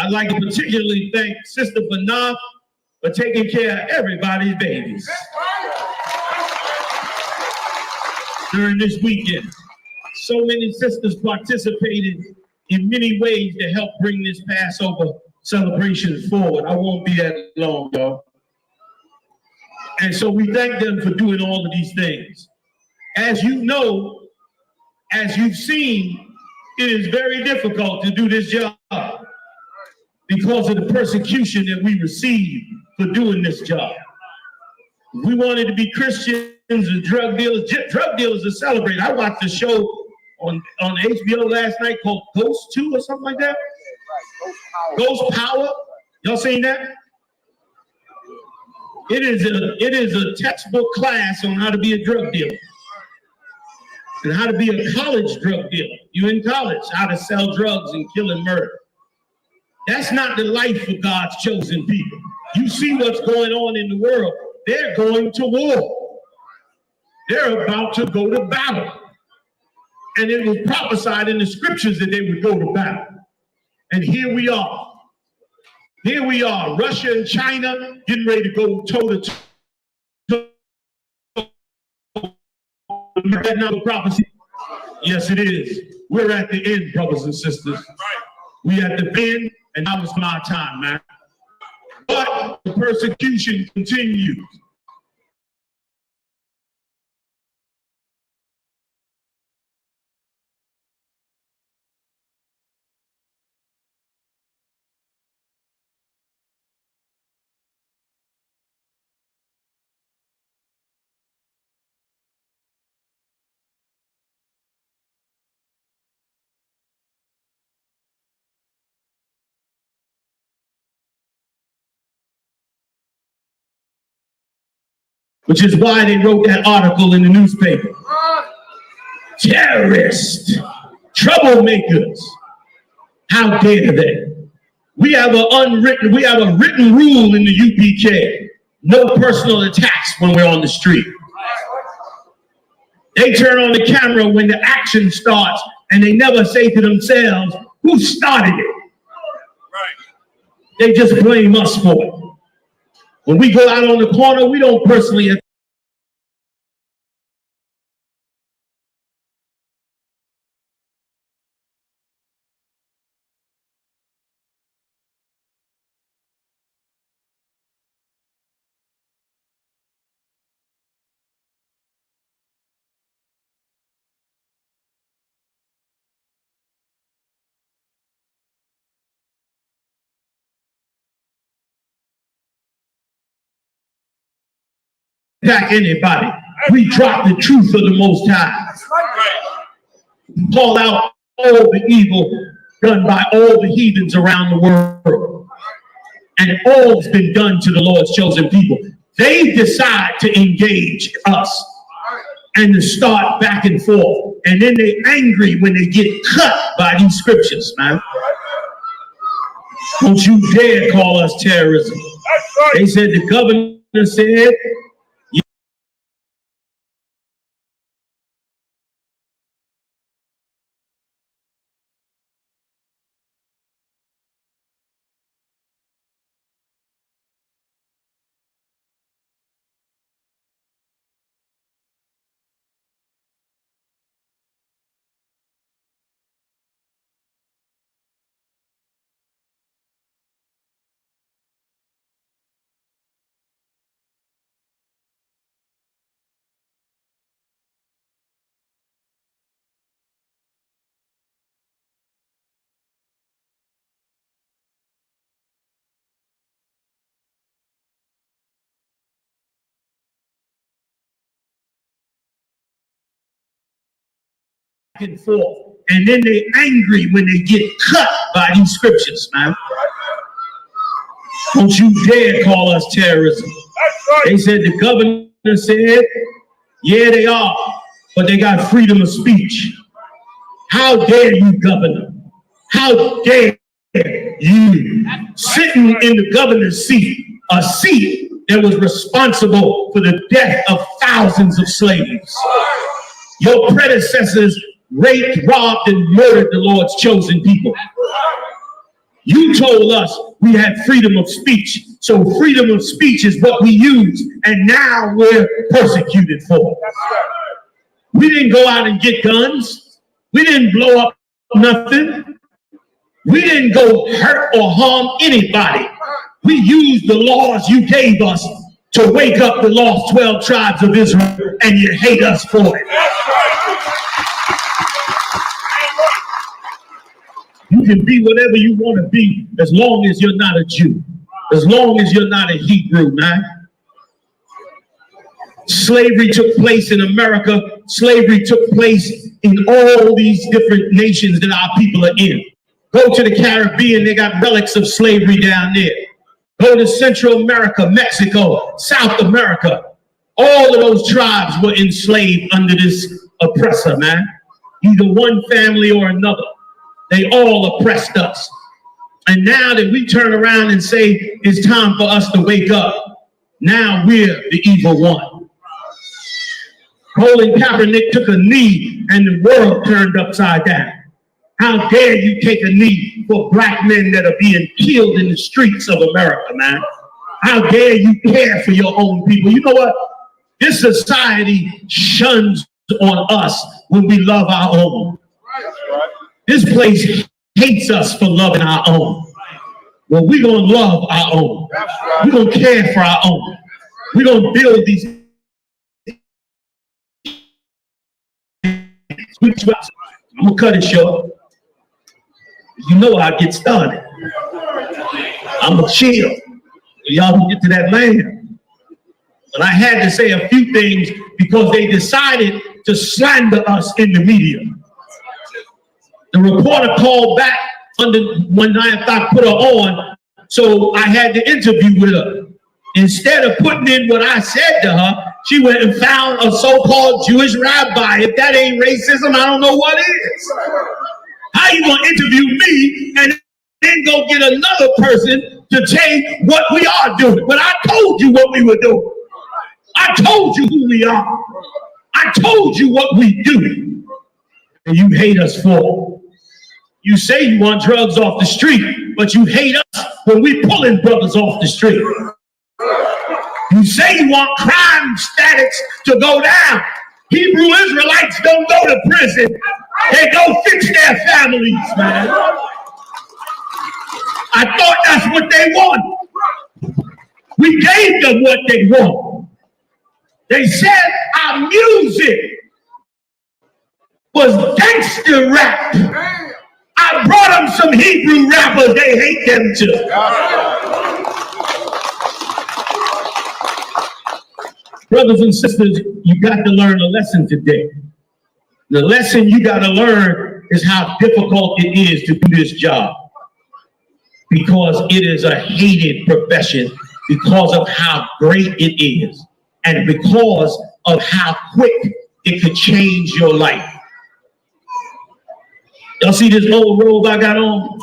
I'd like to particularly thank Sister Banaf for taking care of everybody's babies during this weekend. So many sisters participated in many ways to help bring this Passover celebration forward. I won't be that long, y'all. And so we thank them for doing all of these things. As you know, as you've seen, it is very difficult to do this job because of the persecution that we receive for doing this job. We wanted to be Christians and drug dealers. Drug dealers are celebrated. I watched a show on HBO last night called Ghost 2 or something like that. Ghost Power. Y'all seen that? It is a textbook class on how to be a drug dealer and how to be a college drug dealer. You in college, how to sell drugs and kill and murder. That's not the life of God's chosen people. You see what's going on in the world. They're going to war. They're about to go to battle. And it was prophesied in the scriptures that they would go to battle. And here we are. Here we are, Russia and China getting ready to go toe-to-toe. That not a prophecy? Yes, it is. We're at the end, brothers and sisters. We at the end, and now it's my time, man. But the persecution continues. Which is why they wrote that article in the newspaper. Terrorists, troublemakers, how dare they? We have a written rule in the UPK, no personal attacks when we're on the street. They turn on the camera when the action starts and they never say to themselves, who started it? They just blame us for it. When we go out on the corner, we don't personally attack anybody. We drop the truth of the Most High. Call out all the evil done by all the heathens around the world. And all has been done to the Lord's chosen people. They decide to engage us and to start back and forth. And then they're angry when they get cut by these scriptures, man. Don't you dare call us terrorism. They said, the governor said, and forth, and then they're angry when they get cut by these scriptures, man. Don't you dare call us terrorism. They said, the governor said, yeah, they are, but they got freedom of speech. How dare you, governor? How dare you, sitting in the governor's seat, a seat that was responsible for the death of thousands of slaves. Your predecessors raped, robbed, and murdered the Lord's chosen people. You told us we had freedom of speech. So freedom of speech is what we use. And now we're persecuted for it. We didn't go out and get guns. We didn't blow up nothing. We didn't go hurt or harm anybody. We used the laws you gave us to wake up the lost 12 tribes of Israel, and you hate us for it. You can be whatever you want to be as long as you're not a Jew, as long as you're not a Hebrew, man. Slavery took place in America. Slavery took place in all these different nations that our people are in. Go to the Caribbean, they got relics of slavery down there. Go to Central America, Mexico, South America. All of those tribes were enslaved under this oppressor, man. Either one family or another. They all oppressed us. And now that we turn around and say it's time for us to wake up, now we're the evil one. Colin Kaepernick took a knee and the world turned upside down. How dare you take a knee for black men that are being killed in the streets of America, man? How dare you care for your own people? You know what? This society shuns on us when we love our own. This place hates us for loving our own. Well, we're going to love our own. We're going to care for our own. We're going to build these. I'm going to cut it short. You know I get started. I'm going to chill. Y'all can get to that land. But I had to say a few things because they decided to slander us in the media. The reporter called back when I put her on, so I had to interview with her. Instead of putting in what I said to her, she went and found a so-called Jewish rabbi. If that ain't racism, I don't know what is. How you gonna interview me and then go get another person to change what we are doing? But I told you what we were doing. I told you who we are. I told you what we do. And you hate us for it. You say you want drugs off the street, but you hate us when we pulling brothers off the street. You say you want crime statics to go down. Hebrew Israelites don't go to prison. They go fix their families, man. I thought that's what they want. We gave them what they want. They said our music was gangster rap. I brought them some Hebrew rappers. They hate them too. Brothers and sisters, you got to learn a lesson today. The lesson you got to learn is how difficult it is to do this job. Because it is a hated profession because of how great it is. And because of how quick it could change your life. Y'all see this old robe I got on?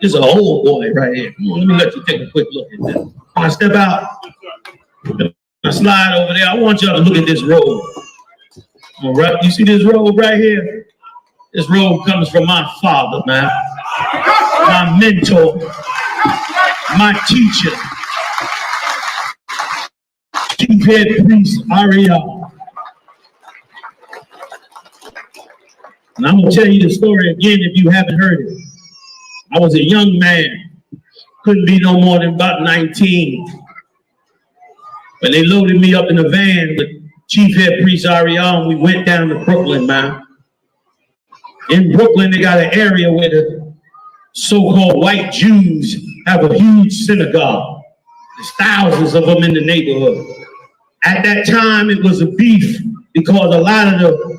This is an old boy right here. Let me let you take a quick look at this. I step out. I slide over there. I want y'all to look at this robe. All right, you see this robe right here? This robe comes from my father, man. My mentor, my teacher, chief head priest, I.S.U.P.K. And I'm going to tell you the story again if you haven't heard it. I was a young man, couldn't be no more than about 19. But they loaded me up in a van with Chief Head Priest I.S.U.P.K, and we went down to Brooklyn, man. In Brooklyn, they got an area where the so-called white Jews have a huge synagogue. There's thousands of them in the neighborhood. At that time, it was a beef because a lot of the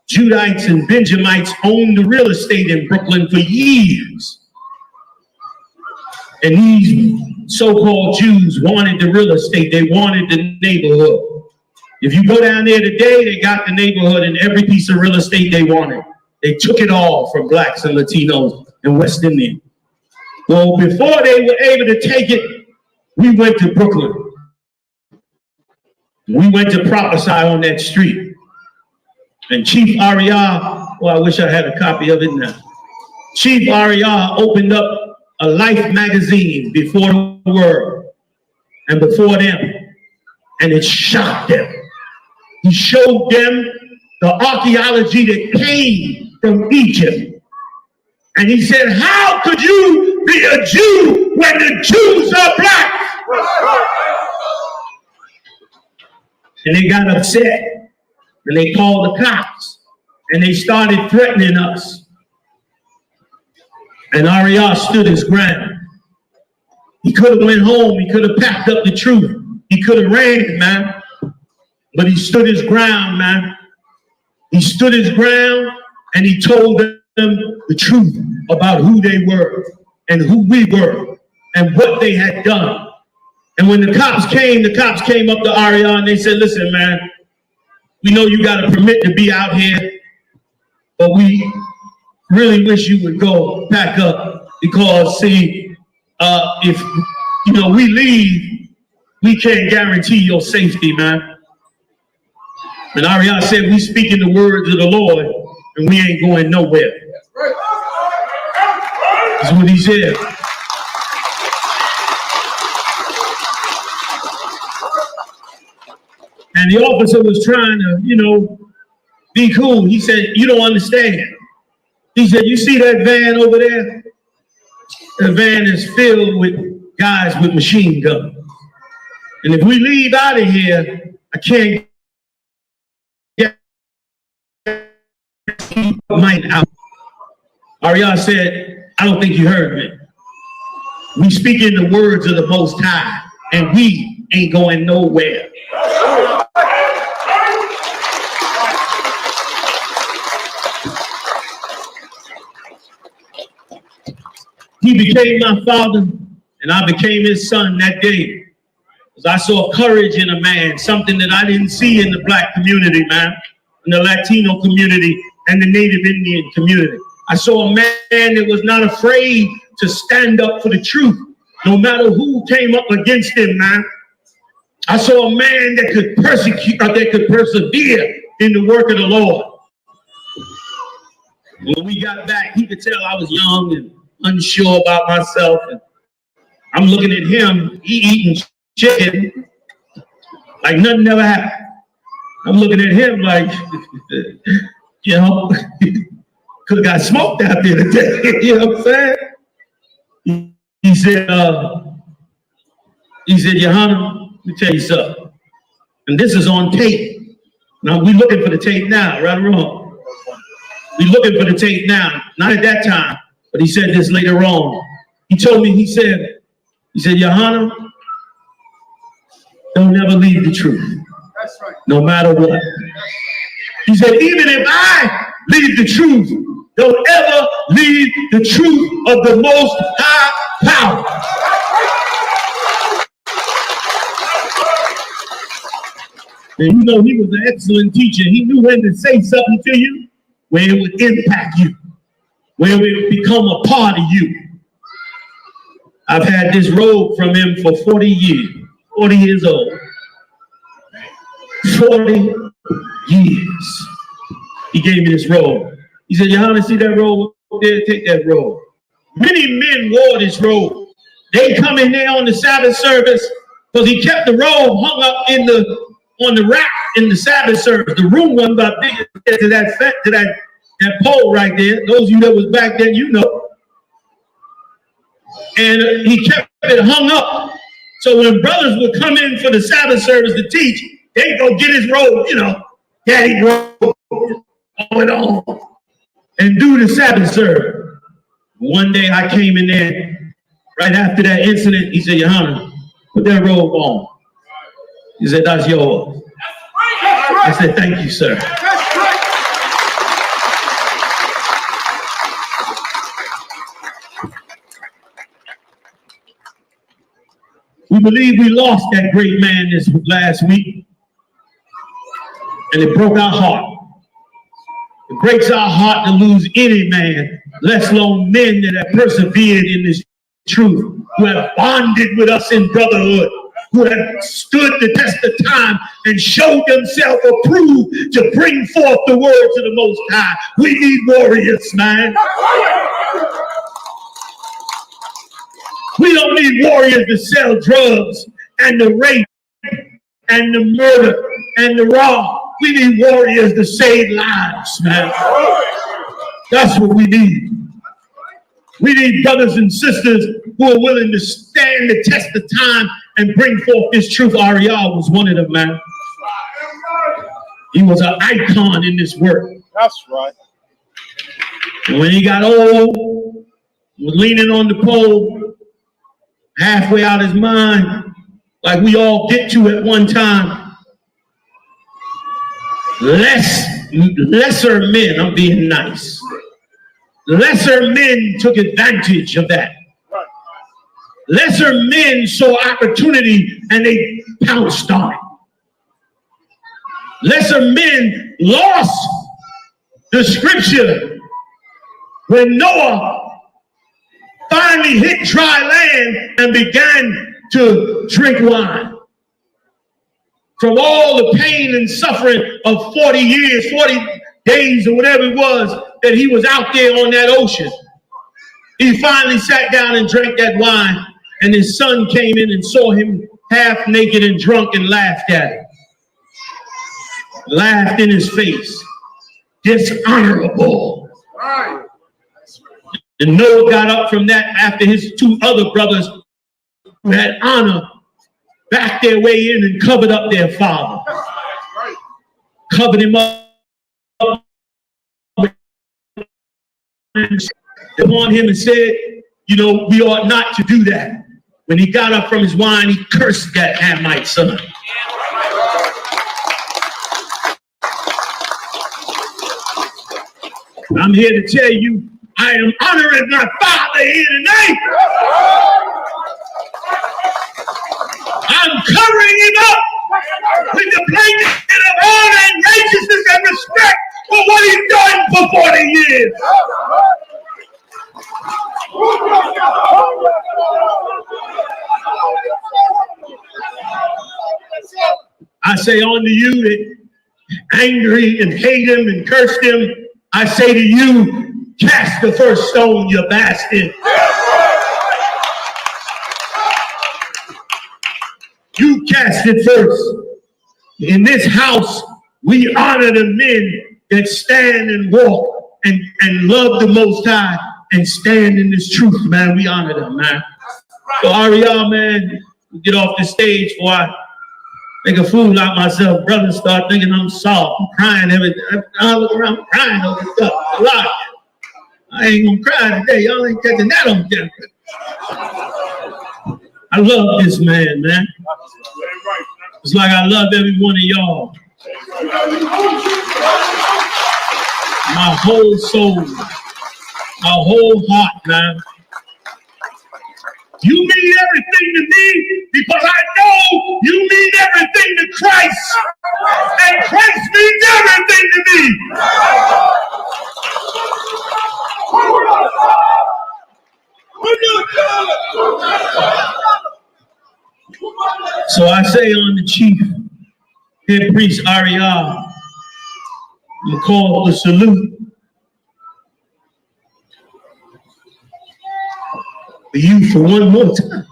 Judites and Benjamites owned the real estate in Brooklyn for years. And these so-called Jews wanted the real estate. They wanted the neighborhood. If you go down there today, they got the neighborhood and every piece of real estate they wanted. They took it all from blacks and Latinos and West Indians. Well, before they were able to take it, we went to Brooklyn. We went to prophesy on that street. And Chief I.S.U.P.K, well, I wish I had a copy of it now. Chief Arya opened up a Life magazine before the world and before them, and it shocked them. He showed them the archaeology that came from Egypt. And he said, how could you be a Jew when the Jews are black? And they got upset, and they called the cops, and they started threatening us. And Arya stood his ground. He could have went home. He could have packed up the truth. He could have ran, man. But he stood his ground, man. He stood his ground, and he told them the truth about who they were and who we were and what they had done. And when the cops came up to Arya and they said, listen, man, we know you got a permit to be out here, but we really wish you would go pack up, because see, if we leave, we can't guarantee your safety, man. And Arya said, we speaking the words of the Lord, and we ain't going nowhere. That's what he said. And the officer was trying to, be cool. He said, you don't understand. He said, you see that van over there? The van is filled with guys with machine guns. And if we leave out of here, I can't get mine out. Arya said, I don't think you heard me. We speak in the words of the Most High, and we ain't going nowhere. He became my father, and I became his son that day. Because I saw courage in a man, something that I didn't see in the black community, man, in the Latino community and the Native Indian community. I saw a man that was not afraid to stand up for the truth, no matter who came up against him, man. I saw a man that could persecute, or that could persevere in the work of the Lord. When we got back, he could tell I was young and unsure about myself. And I'm looking at him, he eating chicken like nothing ever happened. I'm looking at him like, could have got smoked out there today. You know what I'm saying? He said, Yohanna, let me tell you something. And this is on tape. Now we looking for the tape now, right or wrong? We looking for the tape now. Not at that time, but he said this later on. He told me, he said, Yohanna, don't never leave the truth. That's right. No matter what. He said, even if I leave the truth, don't ever leave the truth of the Most High power. And he was an excellent teacher. He knew when to say something to you, where it would impact you, where it would become a part of you. I've had this robe from him for 40 years, 40 years old. 40 years. He gave me this robe. He said, Yohanna, see that robe up there? Take that robe. Many men wore this robe. They come in there on the Sabbath service because he kept the robe hung up on the rack in the Sabbath service. The room wasn't about big to that pole right there. Those of you that was back then, you know. And he kept it hung up. So when brothers would come in for the Sabbath service to teach, they'd go get his robe, daddy robe, all it on, and do the Sabbath service. One day I came in there, right after that incident, he said, Yohanna, put that robe on. He said, that's yours. I said, thank you, sir. We believe we lost that great man this last week, and it broke our heart. It breaks our heart to lose any man, let alone men that have persevered in this truth, who have bonded with us in brotherhood, who have stood the test of time and showed themselves approved to bring forth the words of the Most High. We need warriors, man. We don't need warriors to sell drugs and the rape and the murder and the wrong. We need warriors to save lives, man. That's what we need. We need brothers and sisters who are willing to stand the test of time and bring forth this truth. Ariel was one of them, man. He was an icon in this work. That's right. And when he got old, was leaning on the pole, halfway out his mind, like we all get to at one time. Lesser men, I'm being nice. Lesser men took advantage of that. Lesser men saw opportunity and they pounced on it. Lesser men lost the scripture when Noah finally hit dry land and began to drink wine. From all the pain and suffering of 40 years, 40 days or whatever it was that he was out there on that ocean. He finally sat down and drank that wine, and his son came in and saw him half naked and drunk and laughed at him. Laughed in his face. Dishonorable. And Noah got up from that after his two other brothers who had honor backed their way in and covered up their father. Covered him up upon him and said, you know, we ought not to do that. When he got up from his wine, he cursed that Hamite son. I'm here to tell you, I am honoring my father here tonight. I'm covering him up with the blanket of honor and righteousness and respect for what he's done for 40 years. I say unto you that angry and hate him and cursed him, I say to you, cast the first stone, you bastard. You cast it first. In this house, we honor the men that stand and walk and love the Most High and stand in this truth, man. We honor them, man. So Ariel, man, get off the stage before I make a fool out of myself. Brothers start thinking I'm soft. I'm crying every day. I look around, I'm crying over stuff. A lot. I ain't gonna cry today. Y'all ain't catching that on camera. I love this man, man. It's like I love every one of y'all. My whole soul, my whole heart, man. You mean everything to me because I know you mean everything to Christ. And Christ means everything to me. So I say on the chief, head priest Ariel, you call the salute. For you for one more time.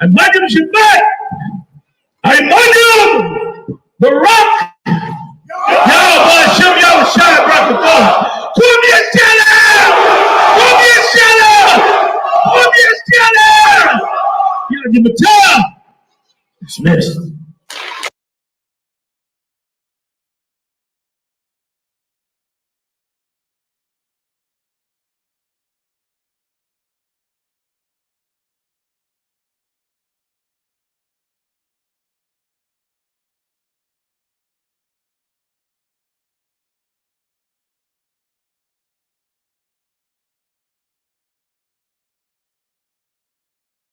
I might have you back. I might have the rock. Y'all boy, show me y'all shot right before. Put me a shalom! Put me a shalom! Put me a shalom! You give me time. Dismissed.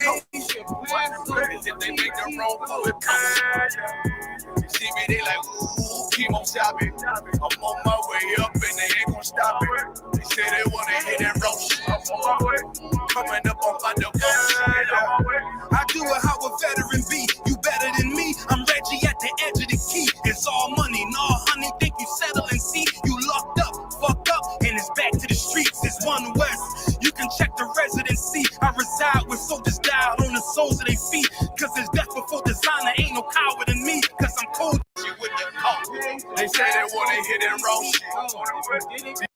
If they make the wrong move, see me, they like, ooh, keep on stopping. I'm on my way up and they ain't gonna stop it. They say they wanna hit that road shit. I'm on my way. Coming up on my devotion. I do it how a veteran be. You better than me. I'm Reggie at the edge of the key. It's all money. No, honey, think you settle and see. You locked up, fucked up, and it's back to the streets. It's One West. You can check the residency. I reside with soldiers died on the soles of their feet. Cause it's death before designer. Ain't no coward in me. Cause I'm cold with the coat. They say they wanna hit and roll shit.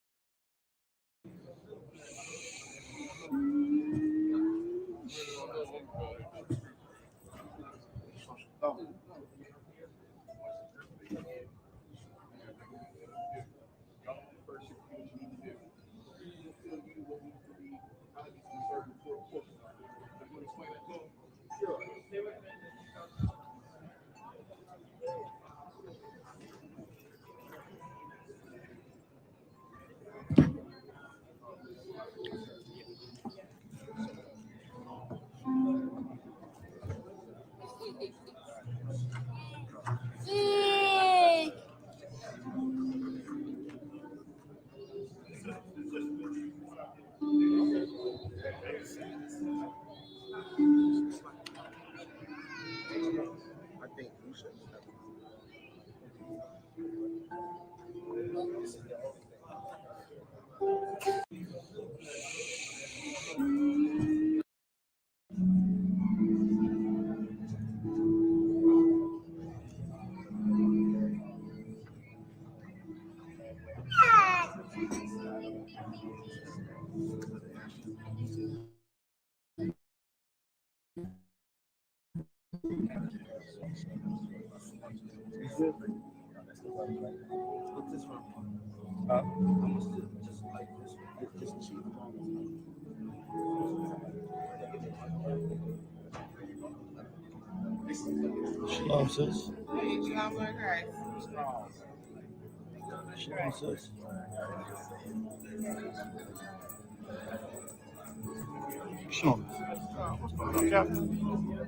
Shalom, sis. Shalom, Christ. Shalom, sis. Shalom. What's going on, Captain?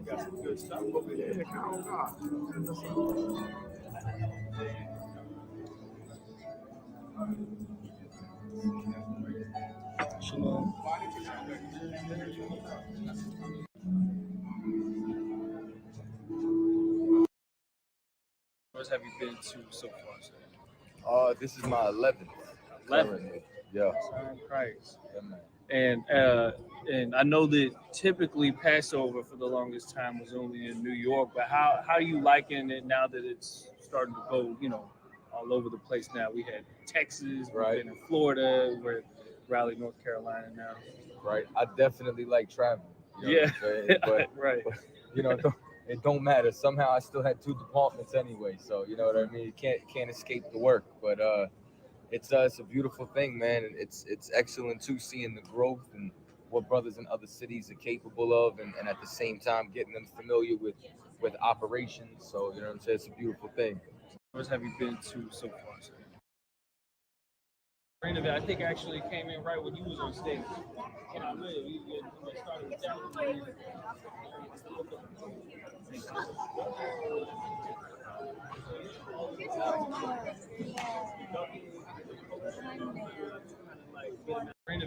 Got some good stuff over there. Oh, God. Shalom. Where have you been to so far? This is my 11th. 11th. Yeah. Christ. Yeah, man. And I know that typically Passover for the longest time was only in New York, but how you liking it now that it's starting to go, all over the place now? We had Texas, Right. We've been in Florida, we're in Raleigh, North Carolina now. Right. I definitely like traveling. Yeah. But, right. But, it don't matter. Somehow I still had 2 departments anyway. So, you know what I mean? You can't escape the work. But it's a beautiful thing, man. And it's excellent too, seeing the growth and what brothers in other cities are capable of, and at the same time getting them familiar with operations. So, you know what I'm saying? It's a beautiful thing. Where have you been to so far? I think actually came in right when you was on stage. And I live. You started with that.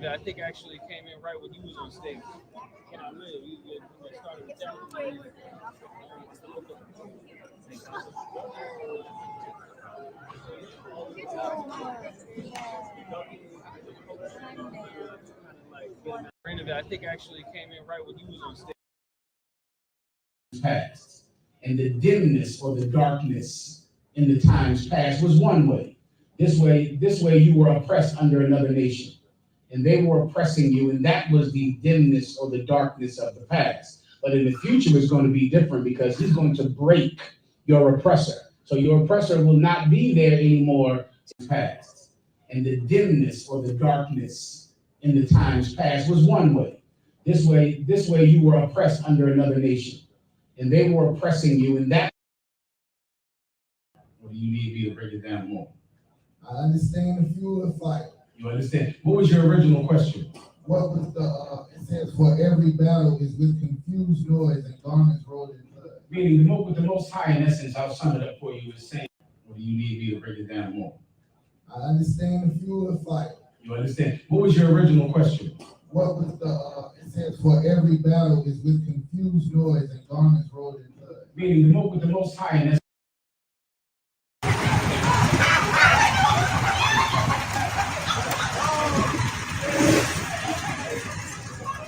I think actually came in right when you was on stage. And I live. You started with that. I think actually came in right when you was on stage. Past, and the dimness or the darkness in the times past was one way. This way you were oppressed under another nation, and they were oppressing you, and that was the dimness or the darkness of the past. But in the future, it's going to be different, because he's going to break your oppressor. So your oppressor will not be there anymore. Past, and the dimness or the darkness in the times past was one way. This way you were oppressed under another nation, and they were oppressing you, and that. Or do you need me to break it down more? I understand the fuel of fight. You understand? What was your original question? What was the, it says, for every battle is with confused noise and garments rolled in blood. Meaning the most high, in essence, I'll sum it up for you, is saying, or do you need me to break it down more? I understand the fuel of fire. You understand? What was your original question? What was the, it says, for every battle is with confused noise and garments rolled in blood. Meaning the most high, in essence.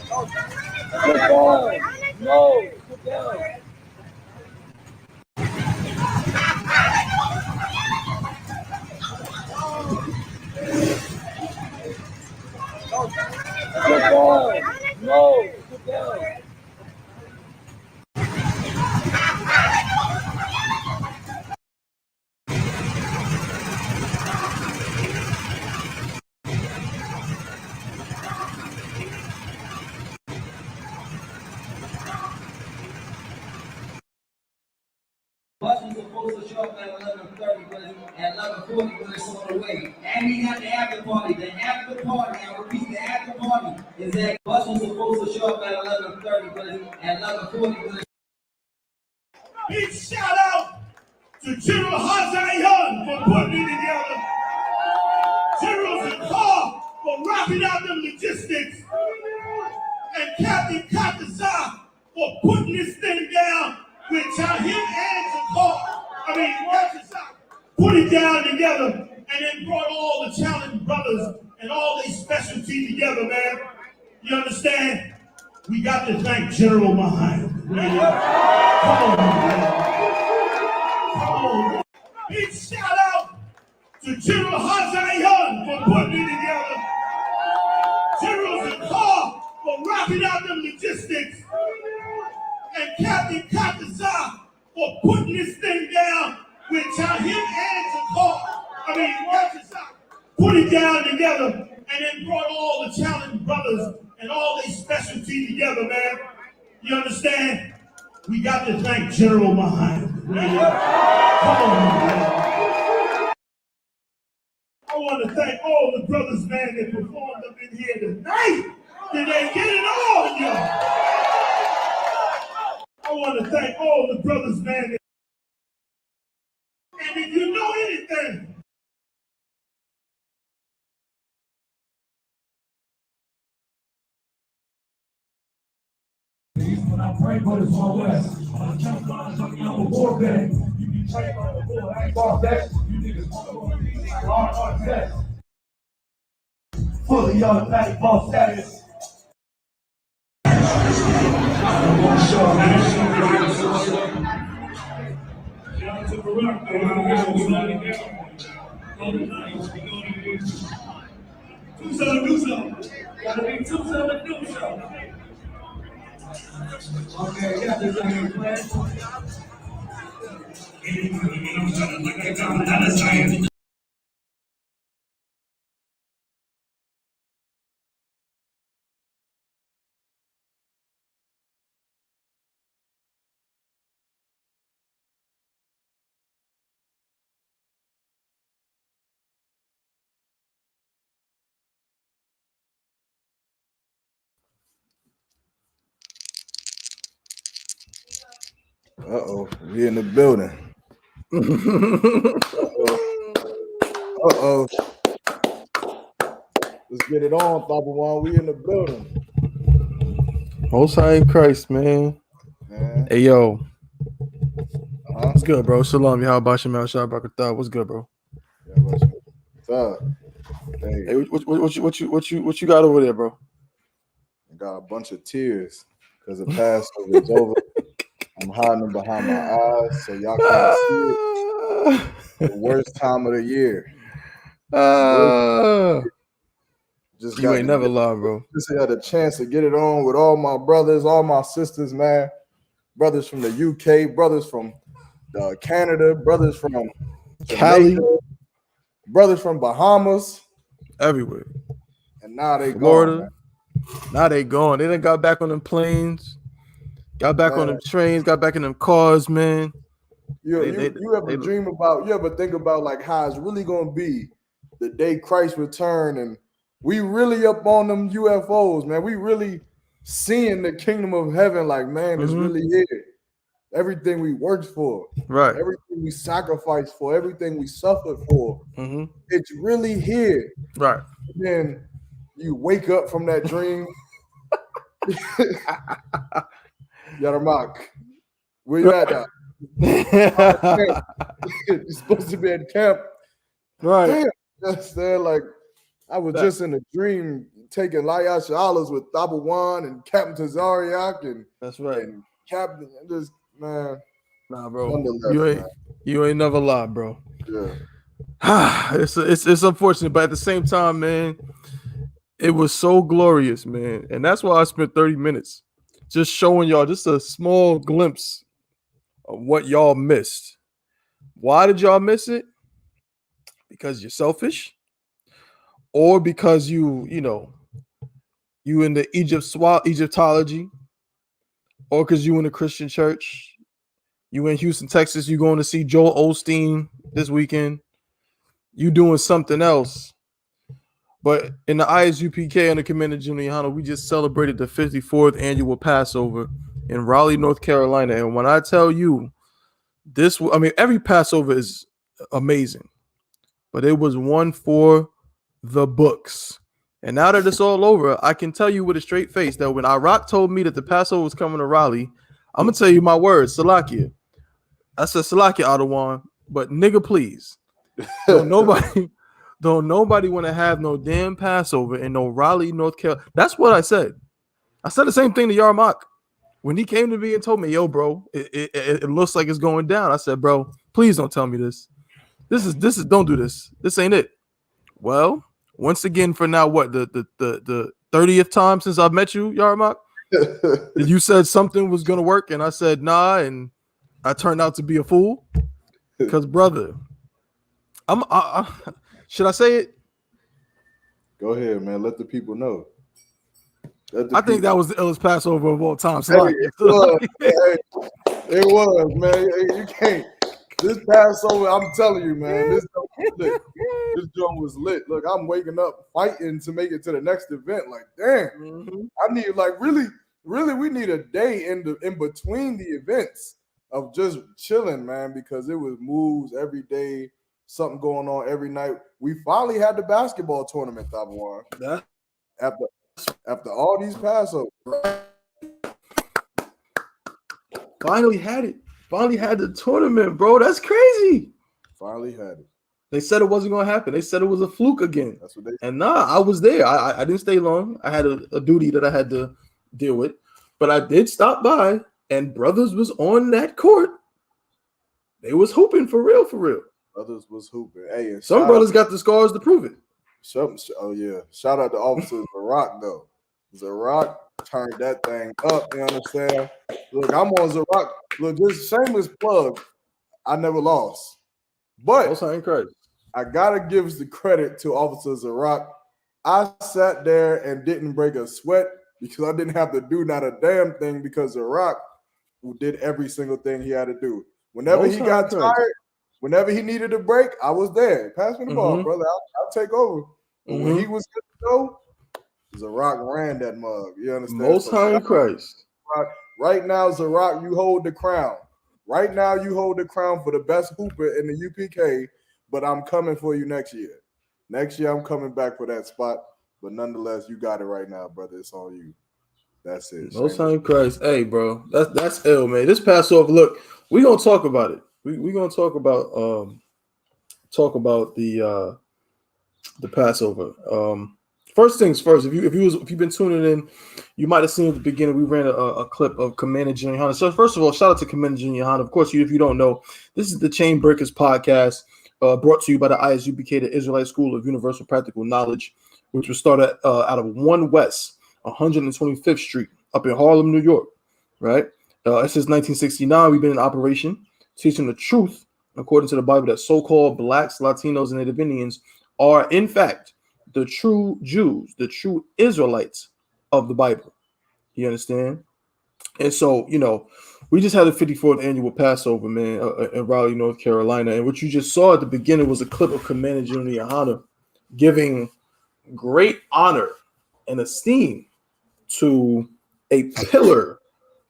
No, put down. No, put down. Bus was supposed to show up at 11:30, but at 11:40, but it's on the way. And we got the after party. The after party, I repeat, the after party is that bus was supposed to show up at 11:30, but at 11:40, but it's Big shout out to General Hazayan for putting it together. General Zakar for rocking out them logistics. And Captain Katazah for putting this thing down with him and Zakar. Katazah put it down together and then brought all the challenged brothers and all their specialty together, man. You understand? We got to thank General Mahana. Come on, man. Come on. Big shout out to General Hazayan for putting it together. General Zakar for rocking out them logistics. And Captain Katazah for putting this thing down with him and Zakar. Katazah put it down together and then brought all the challenged brothers and all their specialty together, man. You understand? We got to thank General Mahana. Come on, man. I want to thank all the brothers, man, that performed up in here tonight. Did they get it all, y'all? I want to thank all the brothers, man. And if you know anything, when I pray for this whole West, I'm a war vet. You be trained on the war, I ain't far back. You niggas hard test. Fully automatic ball status. Do something. Gotta be do something. okay. Got this on your plan. Uh-oh, we in the building. Uh-oh. Let's get it on, Papa Juan. We in the building. Most High in Christ, man. Hey, yo. What's good, bro? Shalom. Yahawashi Shah Barakatah. What's good, bro? Yeah, what's up? Hey, what you got over there, bro? I got a bunch of tears because the Passover is over. I'm hiding them behind my eyes so y'all can't see it. The worst time of the year. Just you ain't never lied, bro. Just had a chance to get it on with all my brothers, all my sisters, man. Brothers from the UK, brothers from Canada, brothers from Cali, Jamaica, brothers from Bahamas, everywhere. And now they Florida. gone. Now they gone. They done got back on them planes, got back on them trains, got back in them cars, man. You ever think about like how it's really gonna be the day Christ return and We really up on them UFOs, man. We really seeing the kingdom of heaven. Like, man, it's really here. Everything we worked for, right? Everything we sacrificed for, everything we suffered for, it's really here, right? And then you wake up from that dream. YAHANNA, where you at now? You're supposed to be at camp, right? Damn, that's there. Like I was just in a dream taking Layashalas with Tabawan and Captain Tazariak and that's right, and Captain. Just man, nah, bro, you ain't never lied, bro. Yeah, it's unfortunate, but at the same time, man, it was so glorious, man, and that's why I spent 30 minutes just showing y'all just a small glimpse of what y'all missed. Why did y'all miss it? Because you're selfish, or because you in the Egyptology, or because you in the Christian church. You in Houston, Texas. You going to see Joel Osteen this weekend. You doing something else. But in the I.S.U.P.K and the Commander General YAHANNA, we just celebrated the 54th annual Passover in Raleigh, North Carolina. And when I tell you this, I mean, every Passover is amazing, but it was one for the books. And now that it's all over, I can tell you with a straight face that when I.R.O.C told me that the Passover was coming to Raleigh, I'm going to tell you my words, Salakia. I said, Salakia, Adawan, but nigga, please. Don't nobody want to have no damn Passover in no Raleigh, North Carolina. That's what I said. I said the same thing to YAHANNA when he came to me and told me, yo, bro, it looks like it's going down. I said, bro, please don't tell me this. This is don't do this. This ain't it. Well, once again, for now, what the 30th time since I've met you, YAHANNA, you said something was gonna work, and I said nah, and I turned out to be a fool. Because, brother, should I say it? Go ahead, man. Let the people know. I think that was the illest Passover of all time. Hey, it was, man. Hey, you can't. This Passover, I'm telling you, man. This joint was lit. Look, I'm waking up fighting to make it to the next event. Like, damn, I need really, we need a day in between the events of just chilling, man, because it was moves every day, something going on every night. We finally had the basketball tournament, Tabawan. After all these Passovers. Finally had it. Finally had the tournament, bro. That's crazy. Finally had it. They said it wasn't going to happen. They said it was a fluke again. That's what they said. And nah, I was there. I didn't stay long. I had a duty that I had to deal with. But I did stop by, and brothers was on that court. They was hooping for real, for real. Brothers was hooping. Hey, some brothers got the scars to prove it. Oh, yeah. Shout out to Officer Zarok, though. Zarok turned that thing up, you understand? Look, I'm on Zarok. Look, this shameless plug, I never lost. But I got to give the credit to Officer Zarok. I sat there and didn't break a sweat because I didn't have to do not a damn thing because Zarok did every single thing he had to do. Whenever he got tired, whenever he needed a break, I was there. Pass me the ball, brother. I'll take over. But when he was good to go, Zarok ran that mug. You understand? Most High in Christ. Right now, Zarok, you hold the crown. Right now, you hold the crown for the best hooper in the UPK, but I'm coming for you next year. Next year, I'm coming back for that spot. But nonetheless, you got it right now, brother. It's on you. That's it. Most High in Christ. Hey, bro. That's ill, man. This Passover, look, we're going to talk about it. We're going to talk about the Passover. First things first, if you've been tuning in, you might have seen at the beginning we ran a clip of Commander General YAHANNA. So first of all, shout out to Commander General YAHANNA. Of course, if you don't know, this is the Chain Breakers podcast brought to you by the I.S.U.P.K, the Israelite School of Universal Practical Knowledge, which was started out of 1 West 125th Street up in Harlem, New York. Right? Since 1969, we've been in operation teaching the truth according to the Bible that so-called blacks, Latinos, and Native Indians are in fact the true Jews, the true Israelites of the Bible. You understand? And so, we just had the 54th annual Passover, man, in Raleigh, North Carolina. And what you just saw at the beginning was a clip of Commander General YAHANNA giving great honor and esteem to a pillar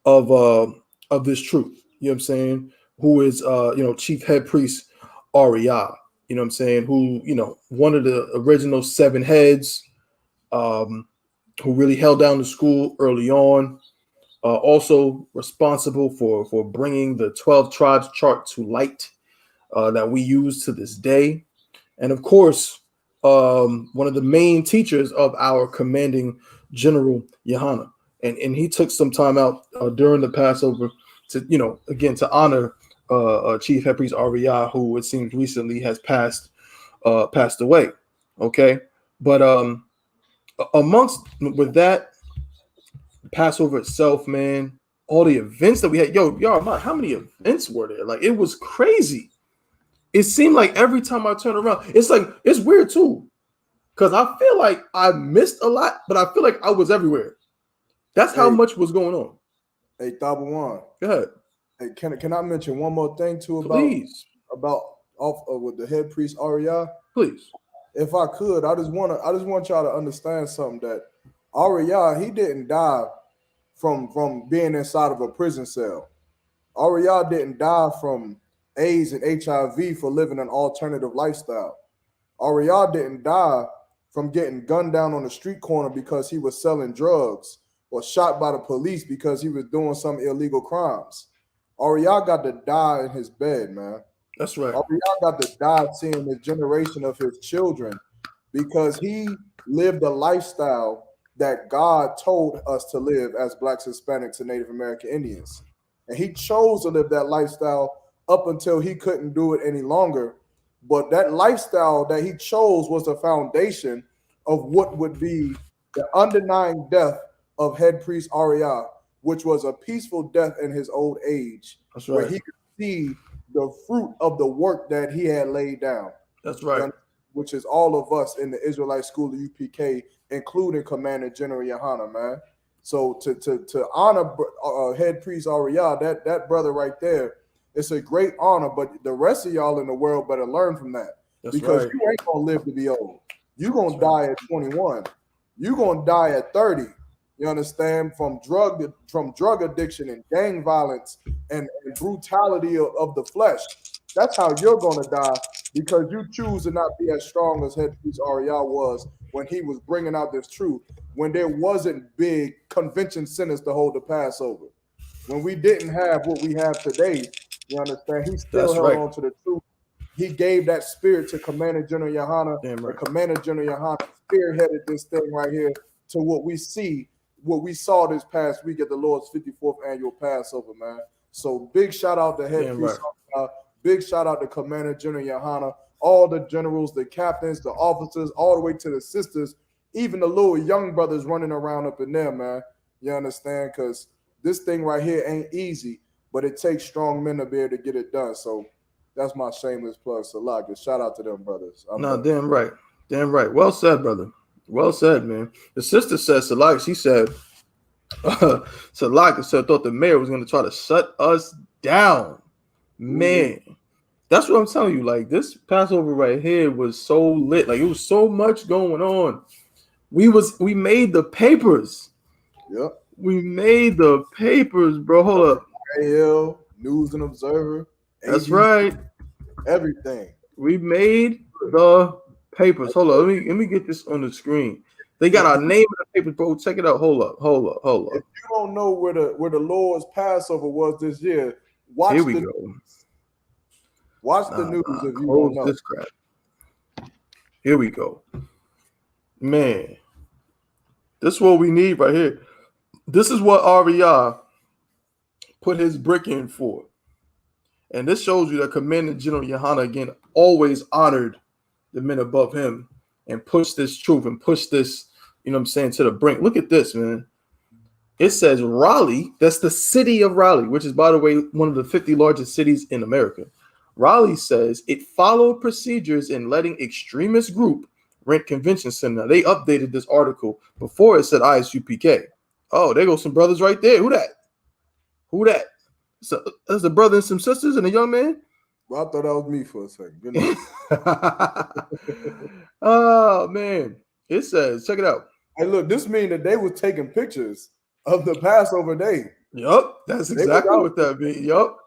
of this truth. You know what I'm saying? Who is Chief Head Priest I.S.U.P.K. You know what I'm saying? Who, one of the original 7 heads, who really held down the school early on. Also responsible for bringing the 12 tribes chart to light that we use to this day. And of course, one of the main teachers of our commanding general, YAHANNA. And he took some time out during the Passover to, again, to honor Chief Head Priest I.S.U.P.K, who it seems recently has passed away. Okay. But with that, Passover itself, man, all the events that we had, how many events were there? Like, it was crazy. It seemed like every time I turn around, it's weird too, because I feel like I missed a lot, but I feel like I was everywhere. That's how much was going on. Hey, Tabawan. Go ahead. Hey, can I mention one more thing too about with the head priest Ariah? Please. If I could, I just want y'all to understand something, that Ariah, he didn't die from being inside of a prison cell. Ariah didn't die from AIDS and HIV for living an alternative lifestyle. Ariah didn't die from getting gunned down on the street corner because he was selling drugs, or shot by the police because he was doing some illegal crimes. Ariah got to die in his bed, man. That's right. Ariah got to die seeing the generation of his children, because he lived a lifestyle that God told us to live as Blacks, Hispanics, and Native American Indians. And he chose to live that lifestyle up until he couldn't do it any longer. But that lifestyle that he chose was the foundation of what would be the undenying death of head priest Ariah, which was a peaceful death in his old age. That's right. Where he could see the fruit of the work that he had laid down. That's right. Which is all of us in the Israelite school of UPK, including Commander General YAHANNA, man. So to honor head priest Ariah, that brother right there, it's a great honor. But the rest of y'all in the world better learn from that. That's because right. You ain't gonna live to be old. You're gonna die at 21. You're gonna die at 30. You understand? From drug addiction and gang violence and brutality of the flesh. That's how you're gonna die, because you choose to not be as strong as head priest Ariah was when he was bringing out this truth, when there wasn't big convention centers to hold the Passover, when we didn't have what we have today. You understand? He still held on to the truth. He gave that spirit to Commander General YAHANNA. Damn right. And Commander General YAHANNA spearheaded this thing right here to what we see, what we saw this past week at the Lord's 54th annual Passover, man. So big shout out to head priest. Right. Big shout out to Commander General YAHANNA, all the generals, the captains, the officers, all the way to the sisters, even the little young brothers running around up in there, man. You understand? Because this thing right here ain't easy, but it takes strong men to be able to get it done. So that's my shameless plug. Salaka. Shout out to them brothers. Damn right. Damn right. Well said, brother. Well said, man. The sister said, Salaka, she said, Salaka said, thought the mayor was going to try to shut us down. Man, that's what I'm telling you. Like, this Passover right here was so lit. Like, it was so much going on. We made the papers. Yep. We made the papers, bro. Hold up. AL, News and Observer. That's right. Everything. We made the papers. Hold up. Let me get this on the screen. They got our name in the papers, bro. Check it out. Hold up. If you don't know where the Lord's Passover was this year, watch Here we the go. news. Watch the news if you close don't know. This crap. Here we go. Man, this is what we need right here. This is what Ariah put his brick in for. And this shows you that Commander General YAHANNA, again, always honored the men above him and pushed this truth and pushed this, you know what I'm saying, to the brink. Look at this, man. It says Raleigh, that's the city of Raleigh, which is, by the way, one of the 50 largest cities in America. Raleigh says it followed procedures in letting extremist group rent convention center. Now, they updated this article. Before it said I.S.U.P.K. Oh, there go some brothers right there. Who that? So that's a brother and some sisters and a young man? Well, I thought that was me for a second. Oh, man. It says, check it out. Hey, look, this means that they was taking pictures of the Passover day. Yup, that's exactly what that means. Yup.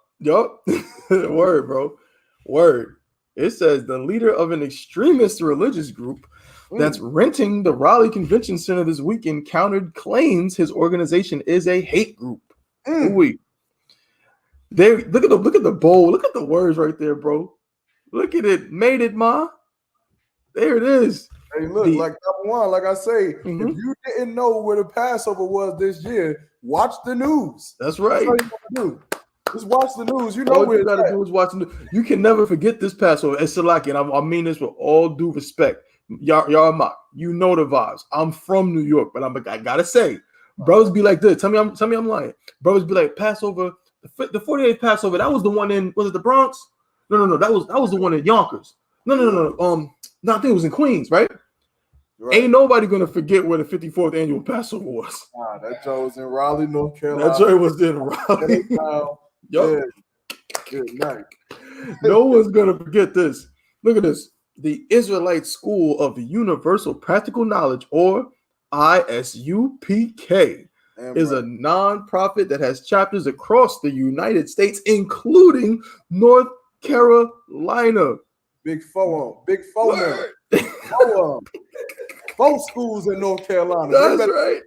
Word, bro. Word. It says the leader of an extremist religious group that's renting the Raleigh Convention Center this weekend countered claims his organization is a hate group. They look at the bowl. Look at the words right there, bro. Look at it. Made it, ma. There it is. Hey, look, like number one, like I say, if you didn't know where the Passover was this year, watch the news. That's right. That's all you gotta do. Just watch the news. You know all where you gotta do is watch the news. You can never forget this Passover. And Salaki, and I mean this with all due respect. YAHANNA, you know the vibes. I'm from New York, but I gotta say, brothers be like this. Tell me I'm lying. Brothers be like, Passover, the 48th Passover, that was the one in, was it the Bronx? No, that was the one in Yonkers. No. I think it was in Queens, right? Ain't nobody gonna forget where the 54th annual Passover was. Nah, that joke was in Raleigh, North Carolina. That joke was in Raleigh. Yeah. Good night. No one's gonna forget this. Look at this. The Israelite School of Universal Practical Knowledge, or I.S.U.P.K, is a nonprofit that has chapters across the United States, including North Carolina. Big four. Both schools in North Carolina. That's right.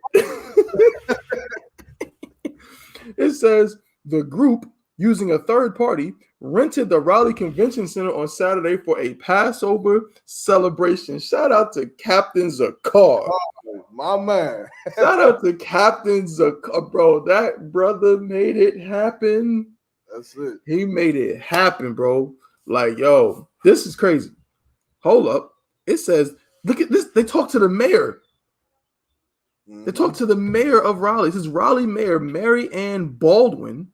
It says the group, using a third party, rented the Raleigh Convention Center on Saturday for a Passover celebration. Shout out to Captain Zakar. Oh, my man. Shout out to Captain Zakar, bro. That brother made it happen. That's it. He made it happen, bro. Like, yo, this is crazy. Hold up. It says, look at this. They talked to the mayor. They talked to the mayor of Raleigh. This is Raleigh Mayor Mary Ann Baldwin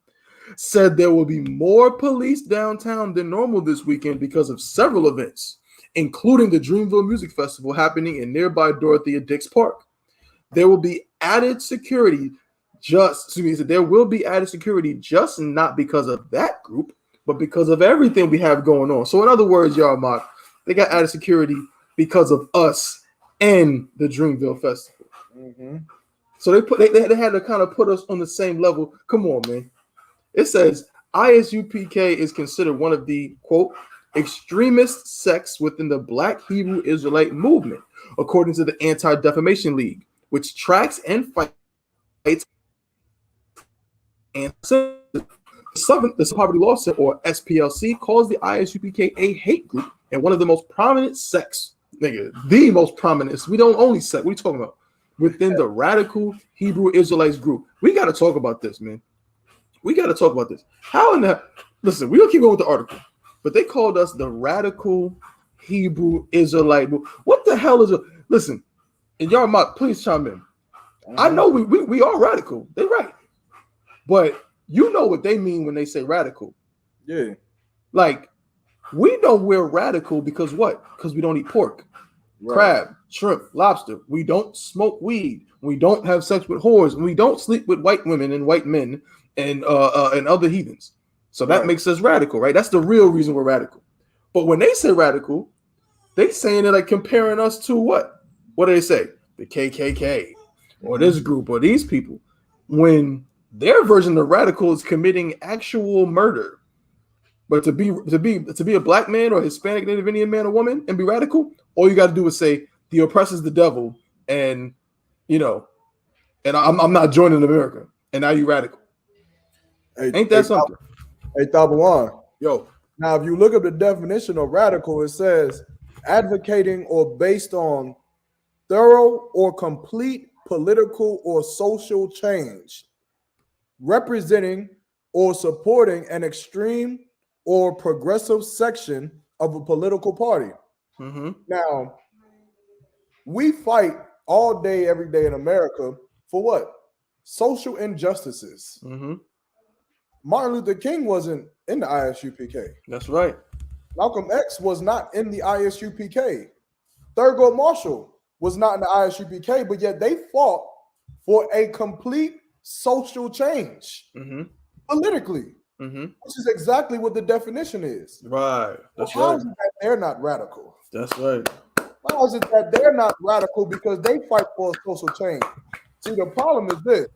said there will be more police downtown than normal this weekend because of several events, including the Dreamville Music Festival happening in nearby Dorothea Dix Park. There will be added security just not because of that group, but because of everything we have going on. So in other words, y'all, Mark, they got added security because of us and the Dreamville Festival. So they had to kind of put us on the same level. Come on, man. It says I.S.U.P.K is considered one of the, quote, extremist sects within the Black Hebrew Israelite movement, according to the Anti-Defamation League, which tracks and fights anti-Semitism. The Poverty Law Center, or SPLC, calls the I.S.U.P.K a hate group and one of the most prominent sects. Nigga, the most prominent. We don't only sect. What are you talking about? Within the radical Hebrew Israelites group. We got to talk about this, man. We got to talk about this. How in the... Listen, we're going to keep going with the article, but they called us the radical Hebrew Israelite. What the hell is it? Listen, and y'all might please chime in. I know we are radical. They're right. But you know what they mean when they say radical. Yeah. Like, we know we're radical because what? Because we don't eat pork, crab, shrimp, lobster. We don't smoke weed. We don't have sex with whores. And we don't sleep with white women and white men and other heathens. So that makes us radical, right? That's the real reason we're radical. But when they say radical, they saying it like comparing us to what? What do they say? The KKK or this group or these people. When their version of radical is committing actual murder. But to be a black man or Hispanic, Native Indian man or woman and be radical, all you got to do is say the oppressor's the devil, and and I'm not joining America, and now you radical. Ain't that something? Hey, Tabawan. Yo. Now, if you look up the definition of radical, it says advocating or based on thorough or complete political or social change, representing or supporting an extreme or progressive section of a political party. Now, we fight all day, every day in America for what? Social injustices. Martin Luther King wasn't in the I.S.U.P.K. That's right. Malcolm X was not in the I.S.U.P.K. Thurgood Marshall was not in the I.S.U.P.K., but yet they fought for a complete social change politically, which is exactly what the definition is. Right. That's how right. is it that they're not radical? That's right. Why is it that they're not radical? Because they fight for a social change. See, the problem is this.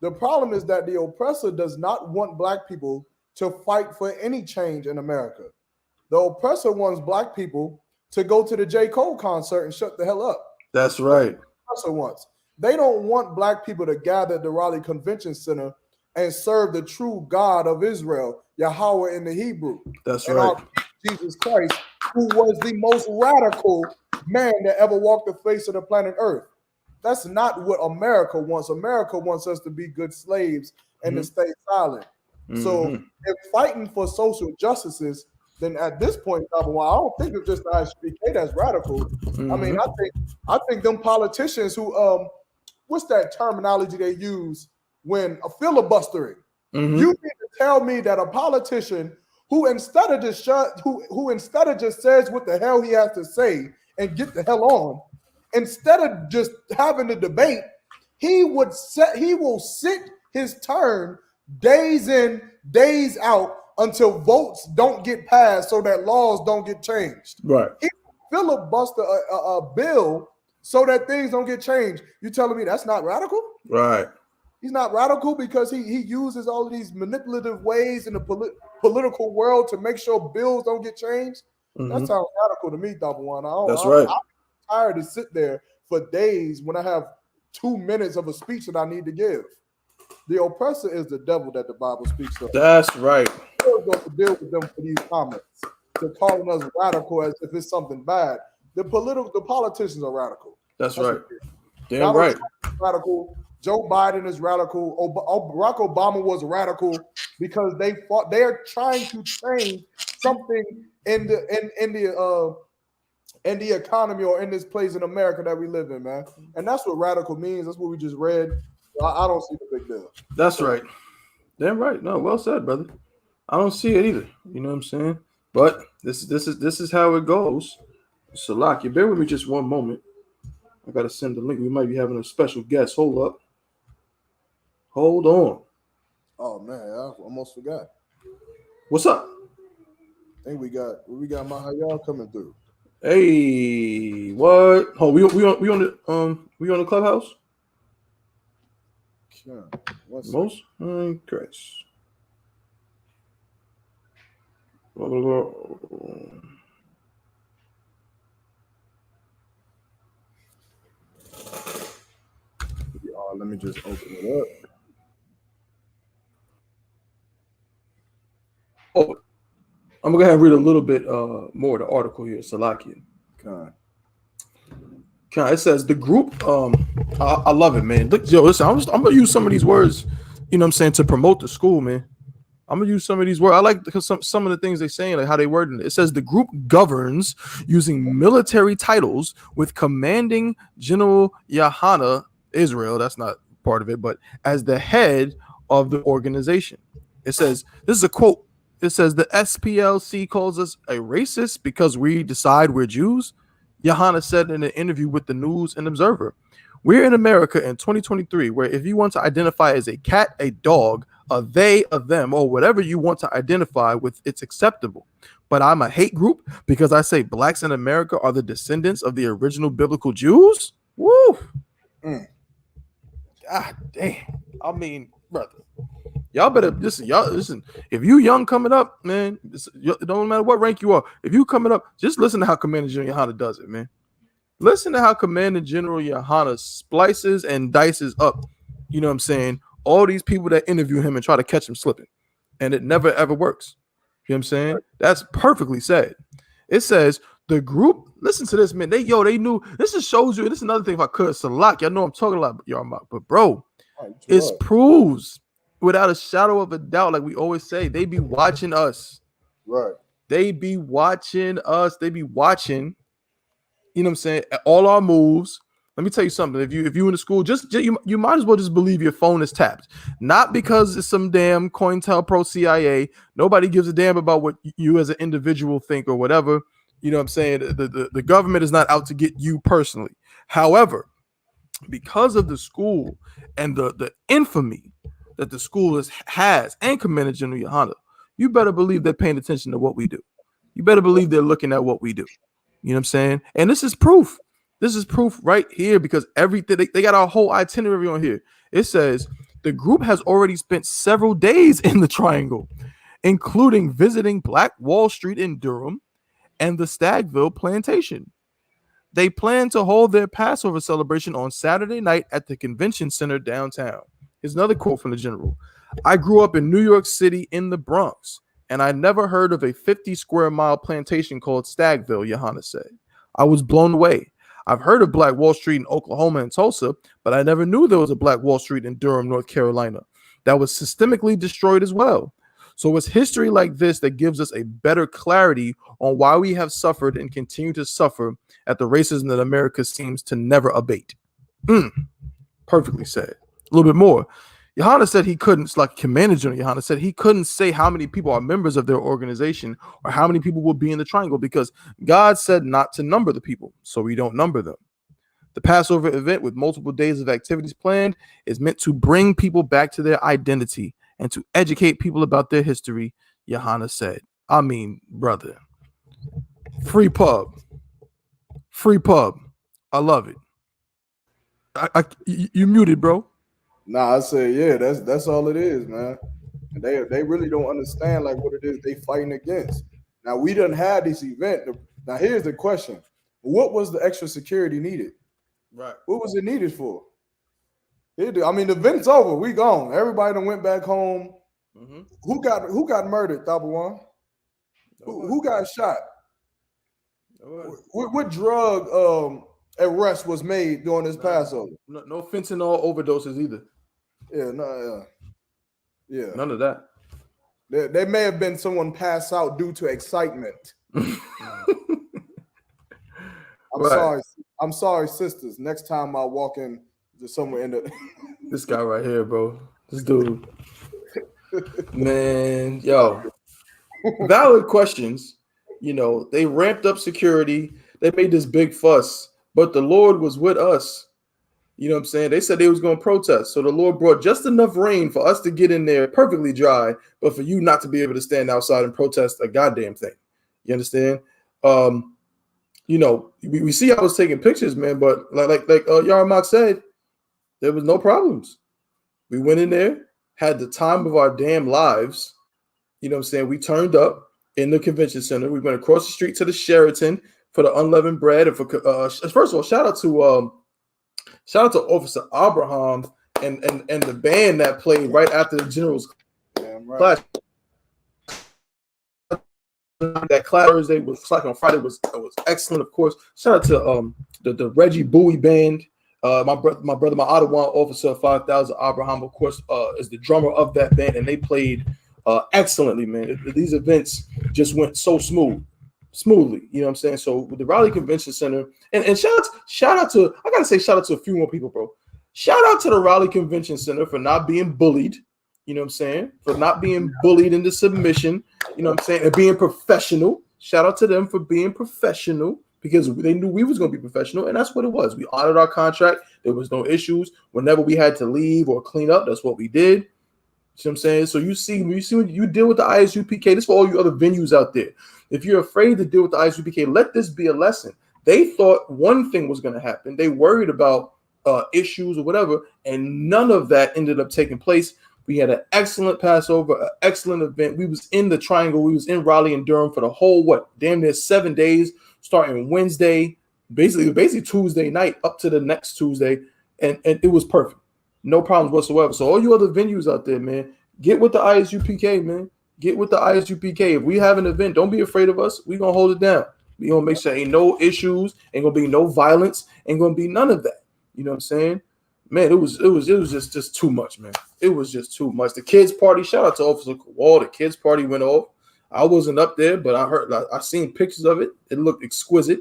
The problem is that the oppressor does not want black people to fight for any change in America. The oppressor wants black people to go to the J. Cole concert and shut the hell up. That's right. Oppressor wants. They don't want black people to gather at the Raleigh Convention Center and serve the true God of Israel, Yahweh in the Hebrew. That's and right. Jesus Christ, who was the most radical man that ever walked the face of the planet Earth. That's not what America wants. America wants us to be good slaves and to stay silent. So if fighting for social justices, then at this point, I don't think it's just the I.S.U.P.K that's radical. I mean, I think them politicians who what's that terminology they use when a filibustering? You need to tell me that a politician who instead of just says what the hell he has to say and get the hell on, instead of just having the debate, he will sit his turn days in, days out until votes don't get passed so that laws don't get changed. Right. He filibuster a bill so that things don't get changed. You telling me that's not radical? Right. He's not radical because he uses all of these manipulative ways in the political world to make sure bills don't get changed. That sounds radical to me, Double One. That's right. I'm tired to sit there for days when I have 2 minutes of a speech that I need to give. The oppressor is the devil that the Bible speaks of. That's right. We're going to deal with them for these comments. They're calling us radical as if it's something bad. The politicians are radical. That's right. Damn right. Radical. Joe Biden is radical. Barack Obama was radical because they fought. They are trying to change something in the economy or in this place in America that we live in, man. And that's what radical means. That's what we just read. I don't see the big deal. That's right. Damn right. No, well said, brother. I don't see it either. You know what I'm saying? But this is how it goes. Salaki, bear with me just one moment. I gotta send the link. We might be having a special guest. Hold up. Hold on. Oh man, I almost forgot. What's up? I think we got Mahayal coming through. Hey, what? Oh, we on the clubhouse? Sure. Most Chris. Let me just open it up. Oh, I'm gonna go ahead and read a little bit more of the article here, Salakia. Okay. It says the group. I love it, man. Look, yo, listen, I'm gonna use some of these words, you know what I'm saying, to promote the school, man. I'm gonna use some of these words. I like because some of the things they're saying, like how they wording it. It says the group governs using military titles with commanding General YAHANNA Israel. That's not part of it, but as the head of the organization. It says, this is a quote. It says the SPLC calls us a racist because we decide we're Jews. YAHANNA said in an interview with the News and Observer, we're in America in 2023, where if you want to identify as a cat, a dog, a they, a them, or whatever you want to identify with, it's acceptable. But I'm a hate group because I say blacks in America are the descendants of the original biblical Jews. Woo! God damn. I mean, brother, y'all better listen. Y'all listen. If you young coming up, man, it don't matter what rank you are. If you coming up, just listen to how Commander General YAHANNA does it, man. Listen to how Commander General YAHANNA splices and dices up. You know what I'm saying? All these people that interview him and try to catch him slipping, and it never ever works. You know what I'm saying? That's perfectly said. It says the group. Listen to this, man. They knew. This just shows you. This is another thing. If I could, Salak, y'all know I'm talking a lot, y'all about, but bro, it proves without a shadow of a doubt, like we always say, they be watching us. Right. They be watching us. They be watching. You know what I'm saying? All our moves. Let me tell you something. If you in the school, just you might as well just believe your phone is tapped. Not because it's some damn COINTELPRO CIA. Nobody gives a damn about what you as an individual think or whatever. You know what I'm saying? The government is not out to get you personally. However, because of the school and the infamy that the school has and Commander General YAHANNA, you better believe they're paying attention to what we do. You better believe they're looking at what we do. You know what I'm saying? And this is proof. This is proof right here because everything they got our whole itinerary on here. It says the group has already spent several days in the triangle, including visiting Black Wall Street in Durham and the Stagville Plantation. They plan to hold their Passover celebration on Saturday night at the convention center downtown. Here's another quote from the general. I grew up in New York City in the Bronx, and I never heard of a 50 square mile plantation called Stagville, YAHANNA said. I was blown away. I've heard of Black Wall Street in Oklahoma and Tulsa, but I never knew there was a Black Wall Street in Durham, North Carolina, that was systemically destroyed as well. So it's history like this that gives us a better clarity on why we have suffered and continue to suffer at the racism that America seems to never abate. Perfectly said. A little bit more. YAHANNA said he couldn't, it's like Commander General YAHANNA said he couldn't say how many people are members of their organization or how many people will be in the triangle because God said not to number the people, so we don't number them. The Passover event with multiple days of activities planned is meant to bring people back to their identity and to educate people about their history, YAHANNA said. I mean, brother. Free pub. Free pub. I love it. You muted, bro. Nah, I said, yeah, that's all it is, man. And they really don't understand like what it is they fighting against. Now we done had this event. Now here's the question: what was the extra security needed? Right. What was it needed for? I mean, the event's over. We gone. Everybody done went back home. Mm-hmm. Who got murdered, Tabawan? Who got shot? What drug arrest was made during this Passover? No fentanyl overdoses either. Yeah, no, yeah. None of that. There may have been someone pass out due to excitement. I'm sorry, sisters. Next time I walk in just somewhere in the this guy right here, bro. This dude. Man, yo. Valid questions. You know, they ramped up security. They made this big fuss, but the Lord was with us. You know what I'm saying? They said they was going to protest. So the Lord brought just enough rain for us to get in there perfectly dry, but for you not to be able to stand outside and protest a goddamn thing. You understand? You know, we see I was taking pictures, man, but like Yarmak said, there was no problems. We went in there, had the time of our damn lives. You know what I'm saying? We turned up in the convention center. We went across the street to the Sheraton for the unleavened bread. And for first of all, shout out to Officer Abraham and the band that played right after the general's class. That class Thursday was like on Friday was excellent, of course. Shout out to the Reggie Bowie band. My Ottawa officer 5000 Abraham, of course, is the drummer of that band, and they played excellently, man. These events just went so smoothly, you know what I'm saying? So with the Raleigh Convention Center, and shout out to I gotta say shout out to a few more people, bro. Shout out to the Raleigh Convention Center for not being bullied, you know what I'm saying? For not being bullied into submission, you know what I'm saying? And being professional. Shout out to them for being professional because they knew we was gonna be professional, and that's what it was. We honored our contract. There was no issues. Whenever we had to leave or clean up, that's what we did. You know what I'm saying? So you see when you deal with the I.S.U.P.K, this for all you other venues out there. If you're afraid to deal with the I.S.U.P.K, let this be a lesson. They thought one thing was going to happen. They worried about issues or whatever, and none of that ended up taking place. We had an excellent Passover, an excellent event. We was in the triangle. We was in Raleigh and Durham for the whole, damn near 7 days, starting Wednesday, basically Tuesday night up to the next Tuesday, and it was perfect. No problems whatsoever. So all you other venues out there, man, get with the I.S.U.P.K, man. Get with the I.S.U.P.K. If we have an event, don't be afraid of us. We're going to hold it down. We're going to make sure ain't no issues, ain't going to be no violence, ain't going to be none of that. You know what I'm saying? Man, it was just too much, man. It was just too much. The kids' party, shout out to Officer Wall. The kids' party went off. I wasn't up there, but I seen pictures of it. It looked exquisite.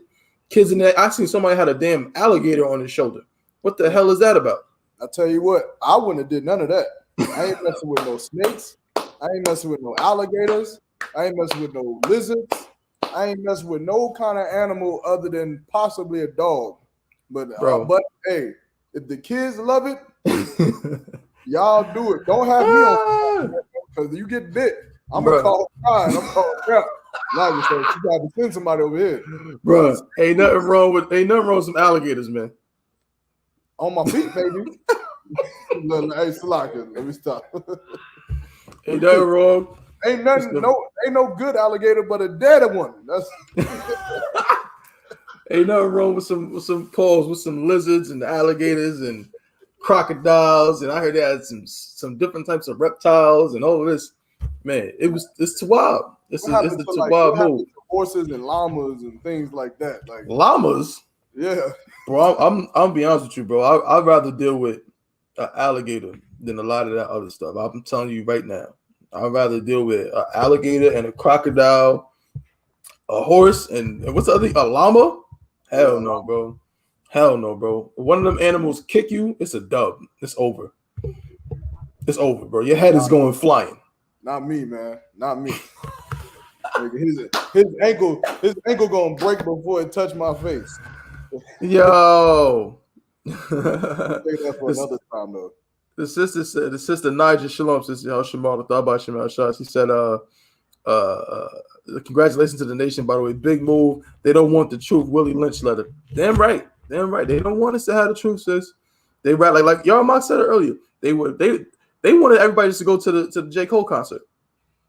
Kids in there, I seen somebody had a damn alligator on his shoulder. What the hell is that about? I tell you what, I wouldn't have did none of that. I ain't messing with no snakes. I ain't messing with no alligators. I ain't messing with no lizards. I ain't messing with no kind of animal other than possibly a dog. But hey, if the kids love it, y'all do it. Don't have me on because you get bit. I'm gonna call pride. I'm calling crap. Like, so she got to send somebody over here. Bro, ain't nothing wrong with some alligators, man. On my feet, baby. Hey, Salaka, let me stop. Ain't nothing wrong. Ain't nothing, ain't no good alligator, but a dead one. That's ain't nothing wrong with some paws with some lizards and alligators and crocodiles, and I heard they had some different types of reptiles and all of this. Man, it's too wild. It's the too wild move. Horses and llamas and things like that. Like llamas. Yeah, bro. I'm be honest with you, bro. I'd rather deal with an alligator than a lot of that other stuff. I'm telling you right now. I'd rather deal with an alligator and a crocodile, a horse, and what's the other? A llama? Hell no, bro. Hell no, bro. If one of them animals kick you, it's a dub. It's over. It's over, bro. Your head is going flying. Not me, man. Not me. his ankle gonna break before it touch my face. Yo. Take that for another time though. The sister Nigel Shalom, sister Shamal, thought about Shamal Shah. She said, congratulations to the nation, by the way. Big move. They don't want the truth. Willie Lynch letter. Damn right. Damn right. They don't want us to have the truth, sis. They rap like Yarmak said it earlier. They wanted everybody just to go to the J. Cole concert.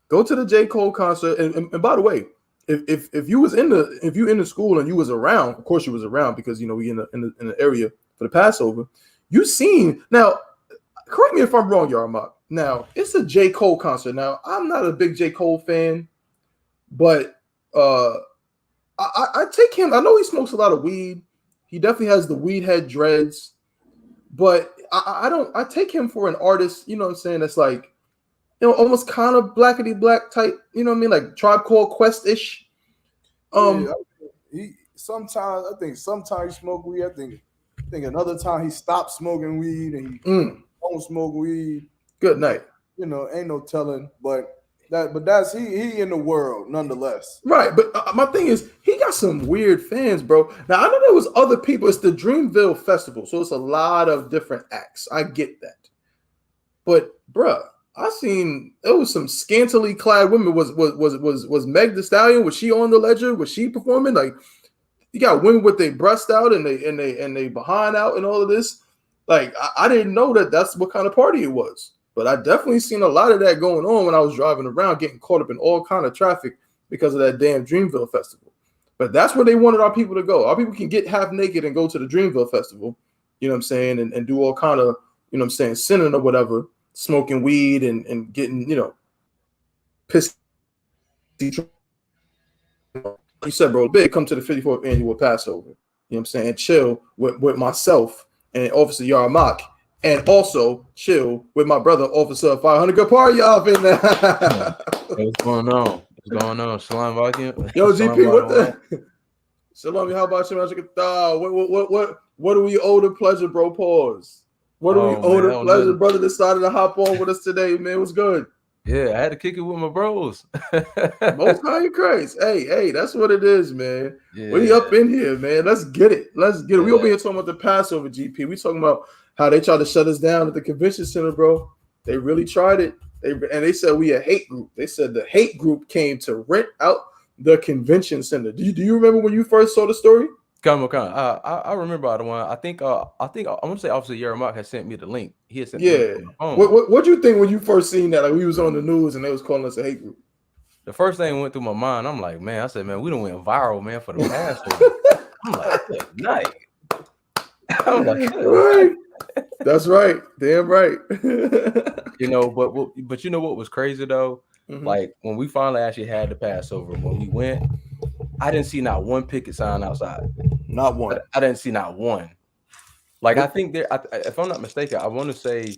Go to the J. Cole concert. And by the way, if you was in the school and you was around, of course you was around because we in the area for the Passover. You seen now. Correct me if I'm wrong, Yarmak. Now, it's a J. Cole concert. Now, I'm not a big J. Cole fan, but I take him. I know he smokes a lot of weed. He definitely has the weed head dreads, but I take him for an artist, you know what I'm saying, that's like, almost kind of blackety black type, you know what I mean, like Tribe Called Quest-ish. Sometimes he smoke weed. I think another time he stopped smoking weed and he don't smoke weed. Good night. Ain't no telling, but that's he in the world nonetheless. Right, but my thing is he got some weird fans, bro. Now I know there was other people. It's the Dreamville Festival, so it's a lot of different acts. I get that, but bruh, I seen it was some scantily clad women. Was Meg Thee Stallion? Was she on the ledger? Was she performing? Like you got women with their breast out and they behind out and all of this. Like I didn't know that's what kind of party it was, but I definitely seen a lot of that going on when I was driving around, getting caught up in all kind of traffic because of that damn Dreamville Festival. But that's where they wanted our people to go. Our people can get half naked and go to the Dreamville Festival, you know what I'm saying, and do all kind of, you know what I'm saying, sinning or whatever, smoking weed and getting, pissed. You said, bro, big come to the 54th annual Passover, you know what I'm saying, chill with myself and Officer Yarmak, and also chill with my brother, Officer 500 Kapar. Y'all in there. What's going on? What's going on? Shalom, Vakim. Yo, GP, what the? Shalom, how about you? What do we owe the pleasure, bro? Pause. What do we owe the pleasure, brother? Decided to hop on with us today, man. What's good? Yeah, I had to kick it with my bros. Most high Christ. Hey, that's what it is, man. Yeah. We up in here, man. Let's get it. We over here talking about the Passover, GP. We talking about how they tried to shut us down at the convention center, bro. They really tried it. They said we a hate group. They said the hate group came to rent out the convention center. Do you remember when you first saw the story? Come on. I remember the one. I think I'm gonna say Officer Yermak had sent me the link. He had sent me the link on my phone. What you think when you first seen that? Like we was on the news and they was calling us a hate group. The first thing went through my mind. I'm like, man. I said, man, we done went viral, man, for the Passover. I'm like, good night. I'm like, right. That's right. Damn right. But you know what was crazy though? Mm-hmm. Like when we finally actually had the Passover, when we went, I didn't see not one picket sign outside. Not one. I didn't see not one. Like I think if I'm not mistaken, I want to say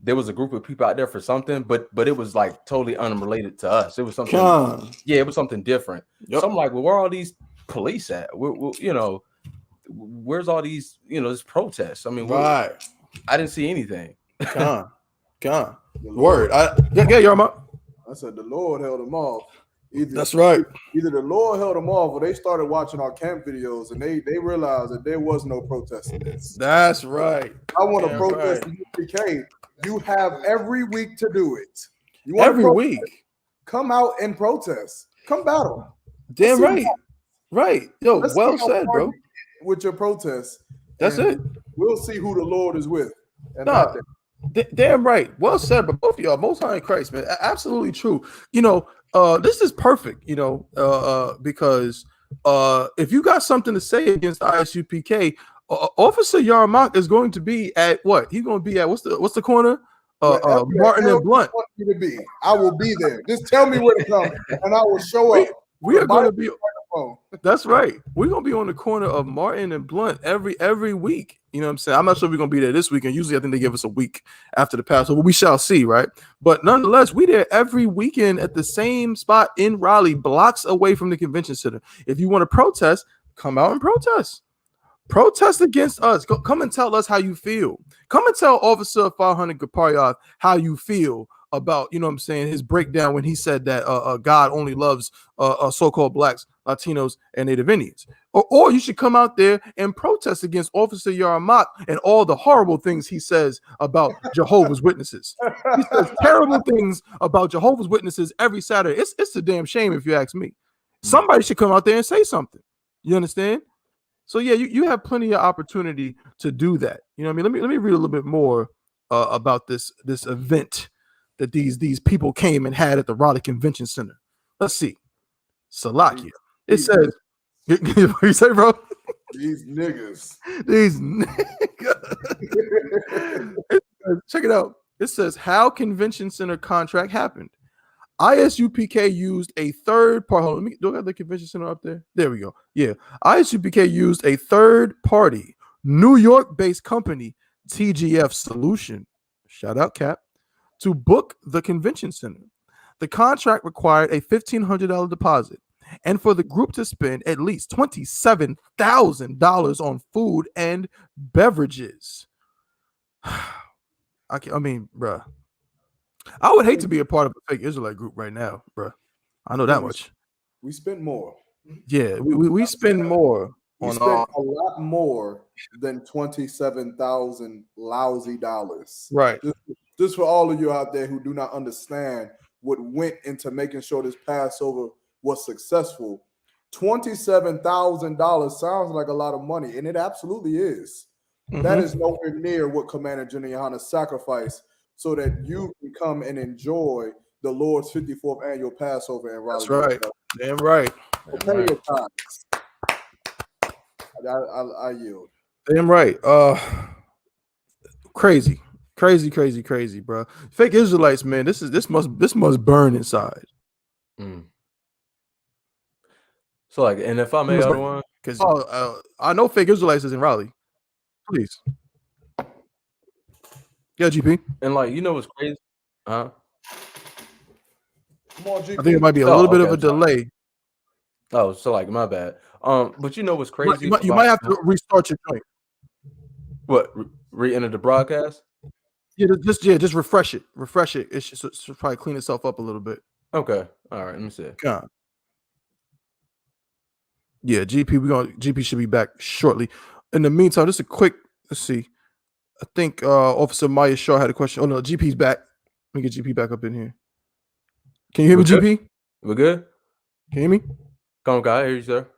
there was a group of people out there for something, but it was like totally unrelated to us. It was something. It was something different. Yep. So I'm like, well, where are all these police at? Where's all these this protests? I mean, right. I didn't see anything. Word. Yarma. I said the Lord held them off. That's right. Either the Lord held them off, or they started watching our camp videos and they realized that there was no protesting this. That's right. I want to protest the I.S.U.P.K. You have every week to do it. Every week. Come out and protest. Come battle. Damn right. Right. Yo, Let's well see how said, far bro. you get with your protests. That's and it. We'll see who the Lord is with. And Nah, that damn right. Well said, but both of y'all, most high in Christ, man. Absolutely true. You know, this is perfect, you know, because if you got something to say against I.S.U.P.K, Officer Yarmak is going to be at what? He's going to be at what's the corner? wherever the Martin hell and Blunt. you want me to be, I will be there. Just tell me where to come, and I will show up. We are going to be. Microphone. That's right. We're gonna be on the corner of Martin and Blunt every week. You know what I'm saying? I'm not sure we're gonna be there this weekend. Usually, I think they give us a week after the Passover. We shall see, right? But nonetheless, we there every weekend at the same spot in Raleigh, blocks away from the convention center. If you want to protest, come out and protest. Protest against us. Come and tell us how you feel. Come and tell Officer 500 Gaparyath how you feel about, you know what I'm saying, his breakdown when he said that God only loves so-called blacks, Latinos, and Native Indians. Or you should come out there and protest against Officer Yarmak and all the horrible things he says about Jehovah's Witnesses. He says terrible things about Jehovah's Witnesses every Saturday. It's a damn shame if you ask me. Somebody should come out there and say something. You understand? So yeah, you have plenty of opportunity to do that. You know what I mean? Let me read a little bit more about this event that these people came and had at the Raleigh Convention Center. Let's see. Salakia. It says, what you say, bro? These niggas. These niggas. Check it out. It says how convention center contract happened. I.S.U.P.K used a third party. Hold on, do I have the convention center up there? There we go. Yeah. I.S.U.P.K used a third party, New York-based company, TGF Solution, shout out Cap, to book the convention center. The contract required a $1,500 deposit and for the group to spend at least $27,000 on food and beverages. I mean, bruh. I would hate to be a part of a fake Israelite group right now, bro. I know that much. We spent more. Yeah, we spend more. We spent a lot more than 27,000 lousy dollars. Right. Just for all of you out there who do not understand what went into making sure this Passover was successful. $27,000 sounds like a lot of money, and it absolutely is. Mm-hmm. That is nowhere near what Commander General YAHANNA sacrificed so that you can come and enjoy the Lord's 54th annual Passover in Raleigh. That's right. Damn right. Pay your tithes. I yield. Damn right. Crazy, bro. Fake Israelites, man. This must burn inside. So like, and if I may add one, because I know fake Israelites is in Raleigh. Please. Yeah, GP. And like, you know what's crazy? Come on, GP. I think it might be a little bit of a delay. Oh, so like, my bad. But you know what's crazy? You might have to restart your joint. What? Re-enter the broadcast? Yeah, just refresh it. Refresh it. It should probably clean itself up a little bit. Okay. All right. Let me see. God. Yeah, GP should be back shortly. In the meantime, just a quick. Let's see. I think Officer Maya Shaw had a question. Oh no, GP's back. Let me get GP back up in here. Can you hear me, GP? We're good. Can you hear me? Come on, guy. I hear you, sir.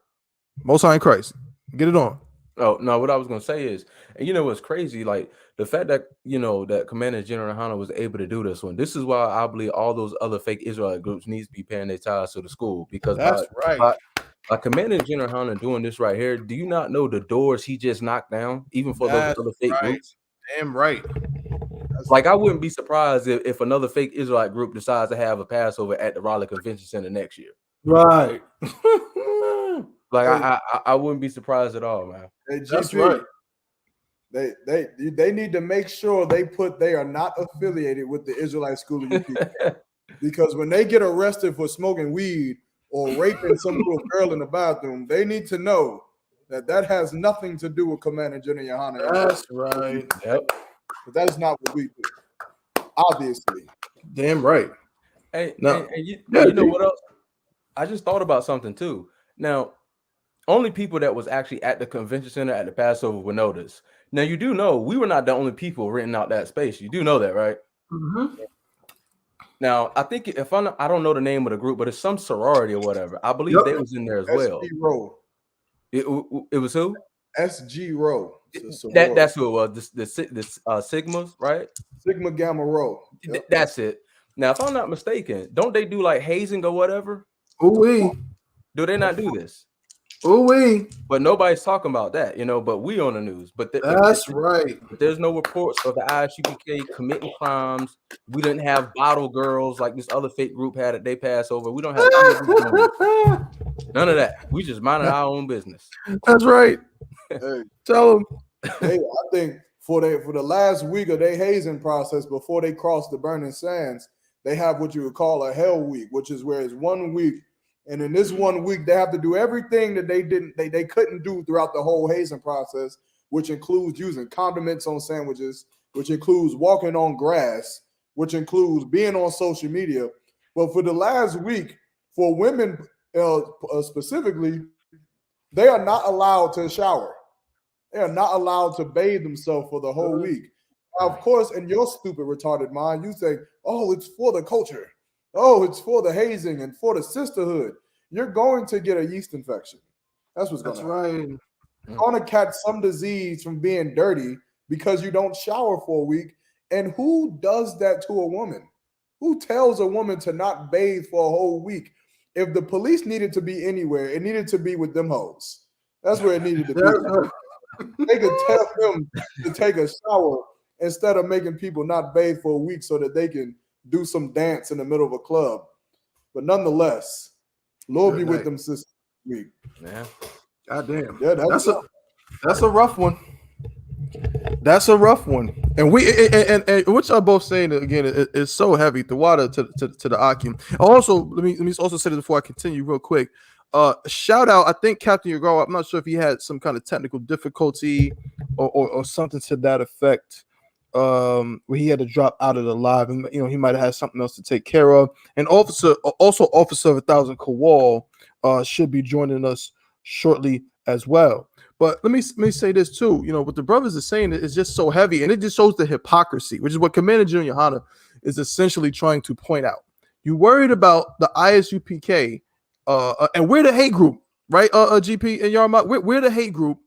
Most High in Christ. Get it on. Oh no, what I was gonna say is, and you know what's crazy, like the fact that that Commander General YAHANNA was able to do this one. This is why I believe all those other fake Israelite groups needs to be paying their tithes to the school, because that's right. By Commander General YAHANNA doing this right here, do you not know the doors he just knocked down, even for those other fake groups? Damn right. Like, I wouldn't be surprised if another fake Israelite group decides to have a Passover at the Raleigh Convention Center next year. Right. Like, I wouldn't be surprised at all, man. Hey, that's right. They need to make sure they are not affiliated with the Israelite School of U.P.K. Because when they get arrested for smoking weed or raping some little girl in the bathroom, they need to know that has nothing to do with Commander General YAHANNA. That's right. Yep. But that is not what we do. Obviously. Damn right. Hey, no. and you know what else? I just thought about something too. Now, only people that was actually at the convention center at the Passover will know this. Now, you do know we were not the only people renting out that space. You do know that, right? Mm-hmm. Now, I think if I don't know the name of the group, but it's some sorority or whatever. I believe Yep. they was in there as well. SG Row. It was who? SG Row. That's who it was. The Sigmas, right? Sigma Gamma Row. Yep. That's it. Now, if I'm not mistaken, don't they do like hazing or whatever? Ooh-wee. Do they not do this? Ooh-wee. But nobody's talking about that, you know. But we on the news. But that's right. But there's no reports of the I.S.U.P.K committing crimes. We didn't have bottle girls like this other fake group had at they Passover. We don't have none of that. We just minded our own business. That's right. Hey, tell them. Hey, I think for the last week of their hazing process before they cross the burning sands, they have what you would call a hell week, which is where it's 1 week. And in this 1 week, they have to do everything that they couldn't do throughout the whole hazing process, which includes using condiments on sandwiches, which includes walking on grass, which includes being on social media. But for the last week, for women specifically, they are not allowed to shower. They are not allowed to bathe themselves for the whole week. Now, of course, in your stupid, retarded mind, you say, oh, it's for the culture. Oh, it's for the hazing and for the sisterhood. You're going to get a yeast infection. That's what's going to happen. You're going to catch some disease from being dirty because you don't shower for a week. And who does that to a woman? Who tells a woman to not bathe for a whole week? If the police needed to be anywhere, it needed to be with them hoes. That's where it needed to be. They could tell them to take a shower instead of making people not bathe for a week so that they can do some dance in the middle of a club. But nonetheless, Lord be with them sisters week. Yeah. Goddamn. Yeah, that's a rough one. That's a rough one. And which y'all both saying again, it's so heavy. The water to the Akim. Also, let me also say this before I continue real quick. Shout out, I think Captain Yagaro, I'm not sure if he had some kind of technical difficulty or something to that effect. Where he had to drop out of the live, and he might have had something else to take care of. And Officer of 1,000 Kowal should be joining us shortly as well. But let me say this too. What the brothers are saying is just so heavy, and it just shows the hypocrisy, which is what Commander General YAHANNA is essentially trying to point out. You worried about the I.S.U.P.K. And we're the hate group, right? GP and Yarmak, we're the hate group.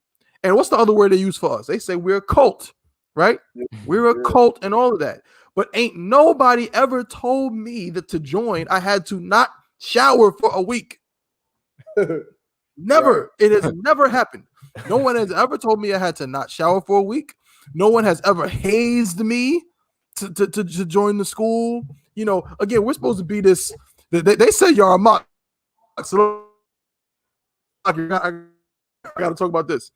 And what's the other word they use for us? They say we're a cult. Right? We're a cult and all of that. But ain't nobody ever told me that to join, I had to not shower for a week. Never. It has never happened. No one has ever told me I had to not shower for a week. No one has ever hazed me to join the school. Again, we're supposed to be this. They say you're a mock. So I got to talk about this.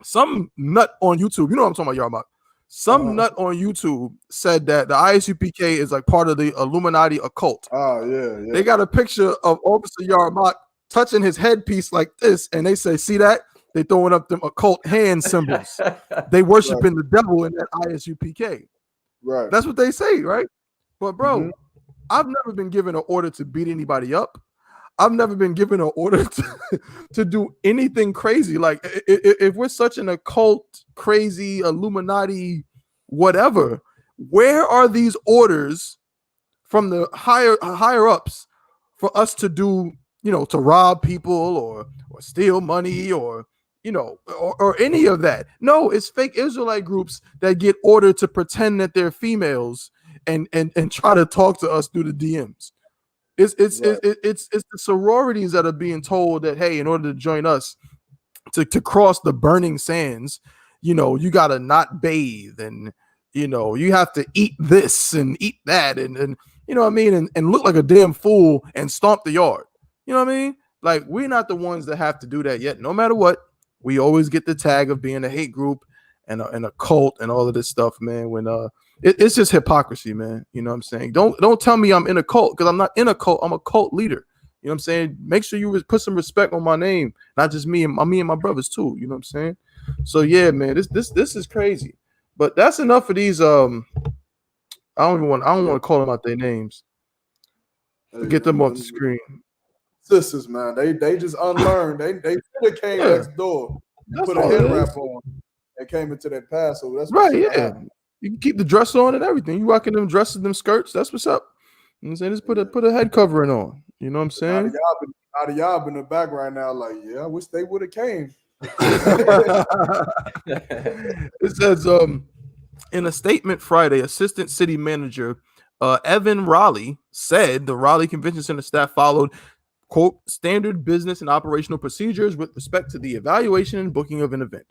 Some nut on YouTube. You know what I'm talking about, Yarmak. Some nut on YouTube said that the I.S.U.P.K. is like part of the Illuminati occult. Oh, yeah. They got a picture of Officer Yarmak touching his headpiece like this, and they say, see that? They throwing up them occult hand symbols. They worshiping the devil in that I.S.U.P.K. Right. That's what they say, right? But bro, I've never been given an order to beat anybody up. I've never been given an order to do anything crazy. Like if we're such an occult, crazy, Illuminati, whatever, where are these orders from the higher ups for us to do, to rob people or steal money or any of that? No, it's fake Israelite groups that get ordered to pretend that they're females and try to talk to us through the DMs. It's the sororities that are being told that, hey, in order to join us to cross the burning sands, you gotta not bathe and you have to eat this and eat that and you know what I mean, and look like a damn fool and stomp the yard. You know what I mean? Like, we're not the ones that have to do that yet. No matter what, we always get the tag of being a hate group and a cult and all of this stuff, man. When it's just hypocrisy, man. You know what I'm saying? Don't tell me I'm in a cult, because I'm not in a cult. I'm a cult leader. You know what I'm saying? Make sure you put some respect on my name, not just me and my brothers too. You know what I'm saying? So yeah, man, this is crazy. But that's enough of these. I don't want to call them out their names. Get them off the screen. Sisters, man, they just unlearned. They should have came next door, put a head wrap on, and came into that Passover. That's right. Yeah, you can keep the dress on and everything. You rocking them dresses, them skirts. That's what's up. I'm saying, just put a head covering on. You know what I'm saying? Out of y'all in the back right now, like, yeah, I wish they would have came. It says, in a statement Friday, Assistant City Manager Evan Raleigh said the Raleigh Convention Center staff followed, quote, standard business and operational procedures with respect to the evaluation and booking of an event.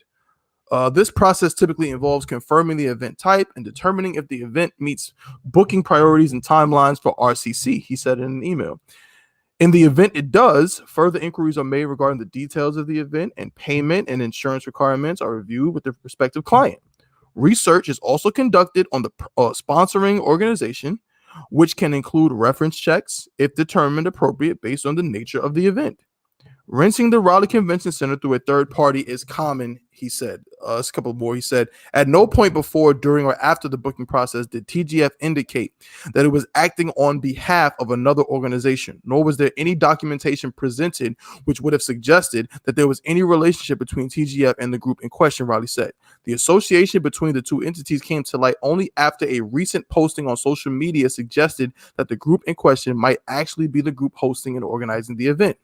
This process typically involves confirming the event type and determining if the event meets booking priorities and timelines for RCC, he said in an email. In the event it does, further inquiries are made regarding the details of the event, and payment and insurance requirements are reviewed with the respective client. Research is also conducted on the sponsoring organization, which can include reference checks if determined appropriate based on the nature of the event. Renting the Raleigh Convention Center through a third party is common, he said. A couple more. He said, at no point before, during, or after the booking process did TGF indicate that it was acting on behalf of another organization, nor was there any documentation presented which would have suggested that there was any relationship between TGF and the group in question, Raleigh said. The association between the two entities came to light only after a recent posting on social media suggested that the group in question might actually be the group hosting and organizing the event.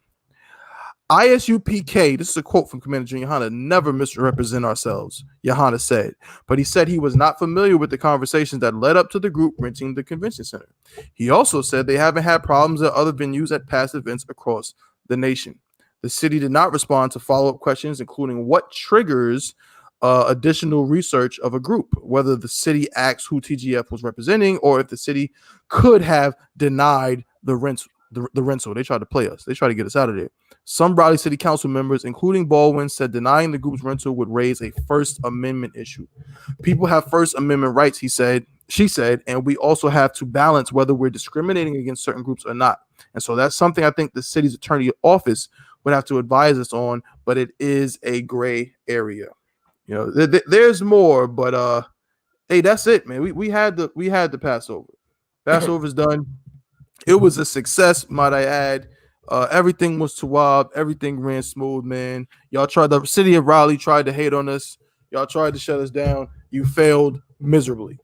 I.S.U.P.K, this is a quote from Commander Junior YAHANNA, never misrepresent ourselves, YAHANNA said, but he said he was not familiar with the conversations that led up to the group renting the convention center. He also said they haven't had problems at other venues at past events across the nation. The city did not respond to follow-up questions, including what triggers additional research of a group, whether the city asked who TGF was representing or if the city could have denied the rental. The rental. They tried to play us. They tried to get us out of there. Some Raleigh City Council members, including Baldwin, said denying the group's rental would raise a First Amendment issue. People have First Amendment rights, she said, and we also have to balance whether we're discriminating against certain groups or not. And so that's something I think the city's attorney office would have to advise us on, but it is a gray area. You know, there's more, but hey, that's it, man. We had the Passover. Passover's done. It was a success, might I add. Everything was tawab. Everything ran smooth, man. Y'all tried. The city of Raleigh tried to hate on us. Y'all tried to shut us down. You failed miserably.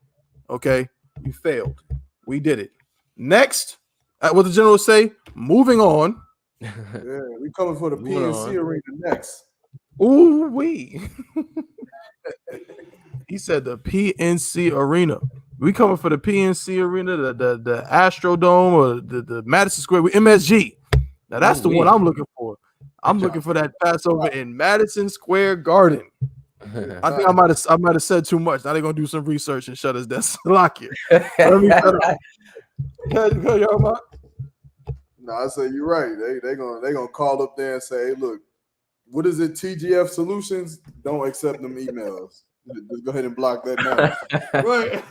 Okay, you failed. We did it. Next, what the general say? Moving on. Yeah, we coming for the PNC arena next. Ooh wee. He said the PNC arena. We coming for the PNC arena, the Astrodome, or the Madison Square with MSG. Now that's the one I'm looking for. I'm looking for that Passover in Madison Square Garden. I think I might have said too much. Now they're gonna do some research and shut us down. Lock it. Let me shut up. No, I say you're right. They gonna call up there and say, hey, look, what is it? TGF Solutions? Don't accept them emails. Just go ahead and block that now. Right.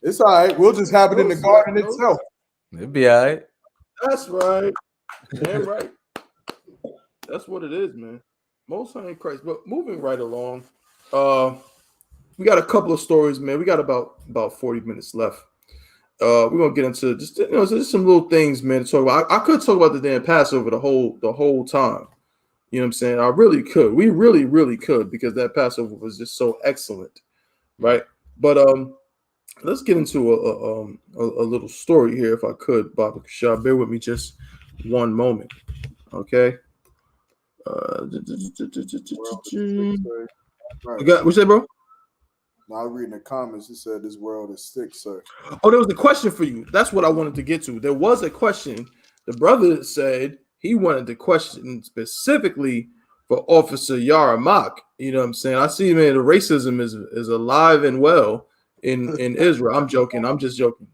It's all right. We'll just have it in the garden itself. It'll be all right. That's right. Damn right. That's what it is, man. Most High in Christ. But moving right along, we got a couple of stories, man. We got about 40 minutes left. We're gonna get into just some little things, man, to talk about. I could talk about the damn Passover the whole time. You know what I'm saying? I really could. We really, really could, because that Passover was just so excellent, right? But let's get into a little story here, if I could, Baba Kashab. Bear with me just one moment, okay? What's that, bro? Now I'm reading the comments. It said this world is sick, sir. Oh, there was a question for you. That's what I wanted to get to. There was a question. The brother said he wanted to question specifically for Officer YAHANNA. You know what I'm saying? I see, man, the racism is alive and well in Israel. I'm joking. I'm just joking.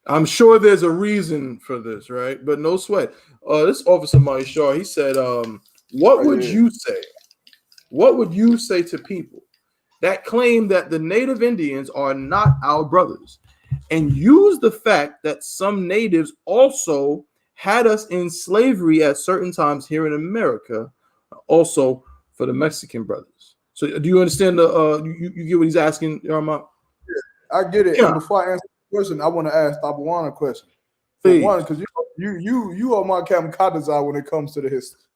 I'm sure there's a reason for this, right? But no sweat. This Officer Maishar, he said, what would you say? What would you say to people that claim that the Native Indians are not our brothers, and use the fact that some natives also had us in slavery at certain times here in America, also for the Mexican brothers? So do you understand you get what he's asking, Yarma? Yeah, I get it. Yeah. And before I answer the question, I want to ask Tabawan a question. For one, because you are my Captain Kadazar when it comes to the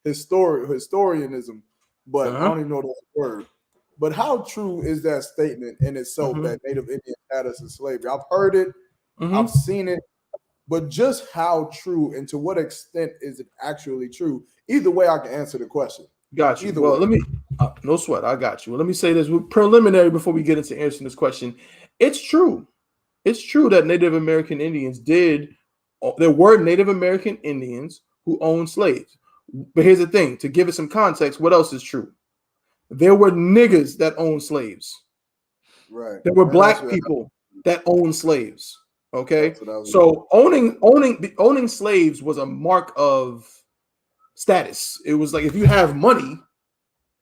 historianism, but I don't even know that's a word. But how true is that statement in itself that Native Indians had us in slavery? I've heard it, I've seen it, but just how true and to what extent is it actually true? Either way, I can answer the question. Got you. Either Well, way. let me, no sweat. I got you. Well, let me say this preliminary before we get into answering this question. It's true. It's true that Native American Indians there were Native American Indians who owned slaves. But here's the thing, to give it some context, what else is true? There were niggas that owned slaves. Right. There were And black people that owned slaves. Okay. That's what I was So owning slaves was a mark of status. It was like, if you have money,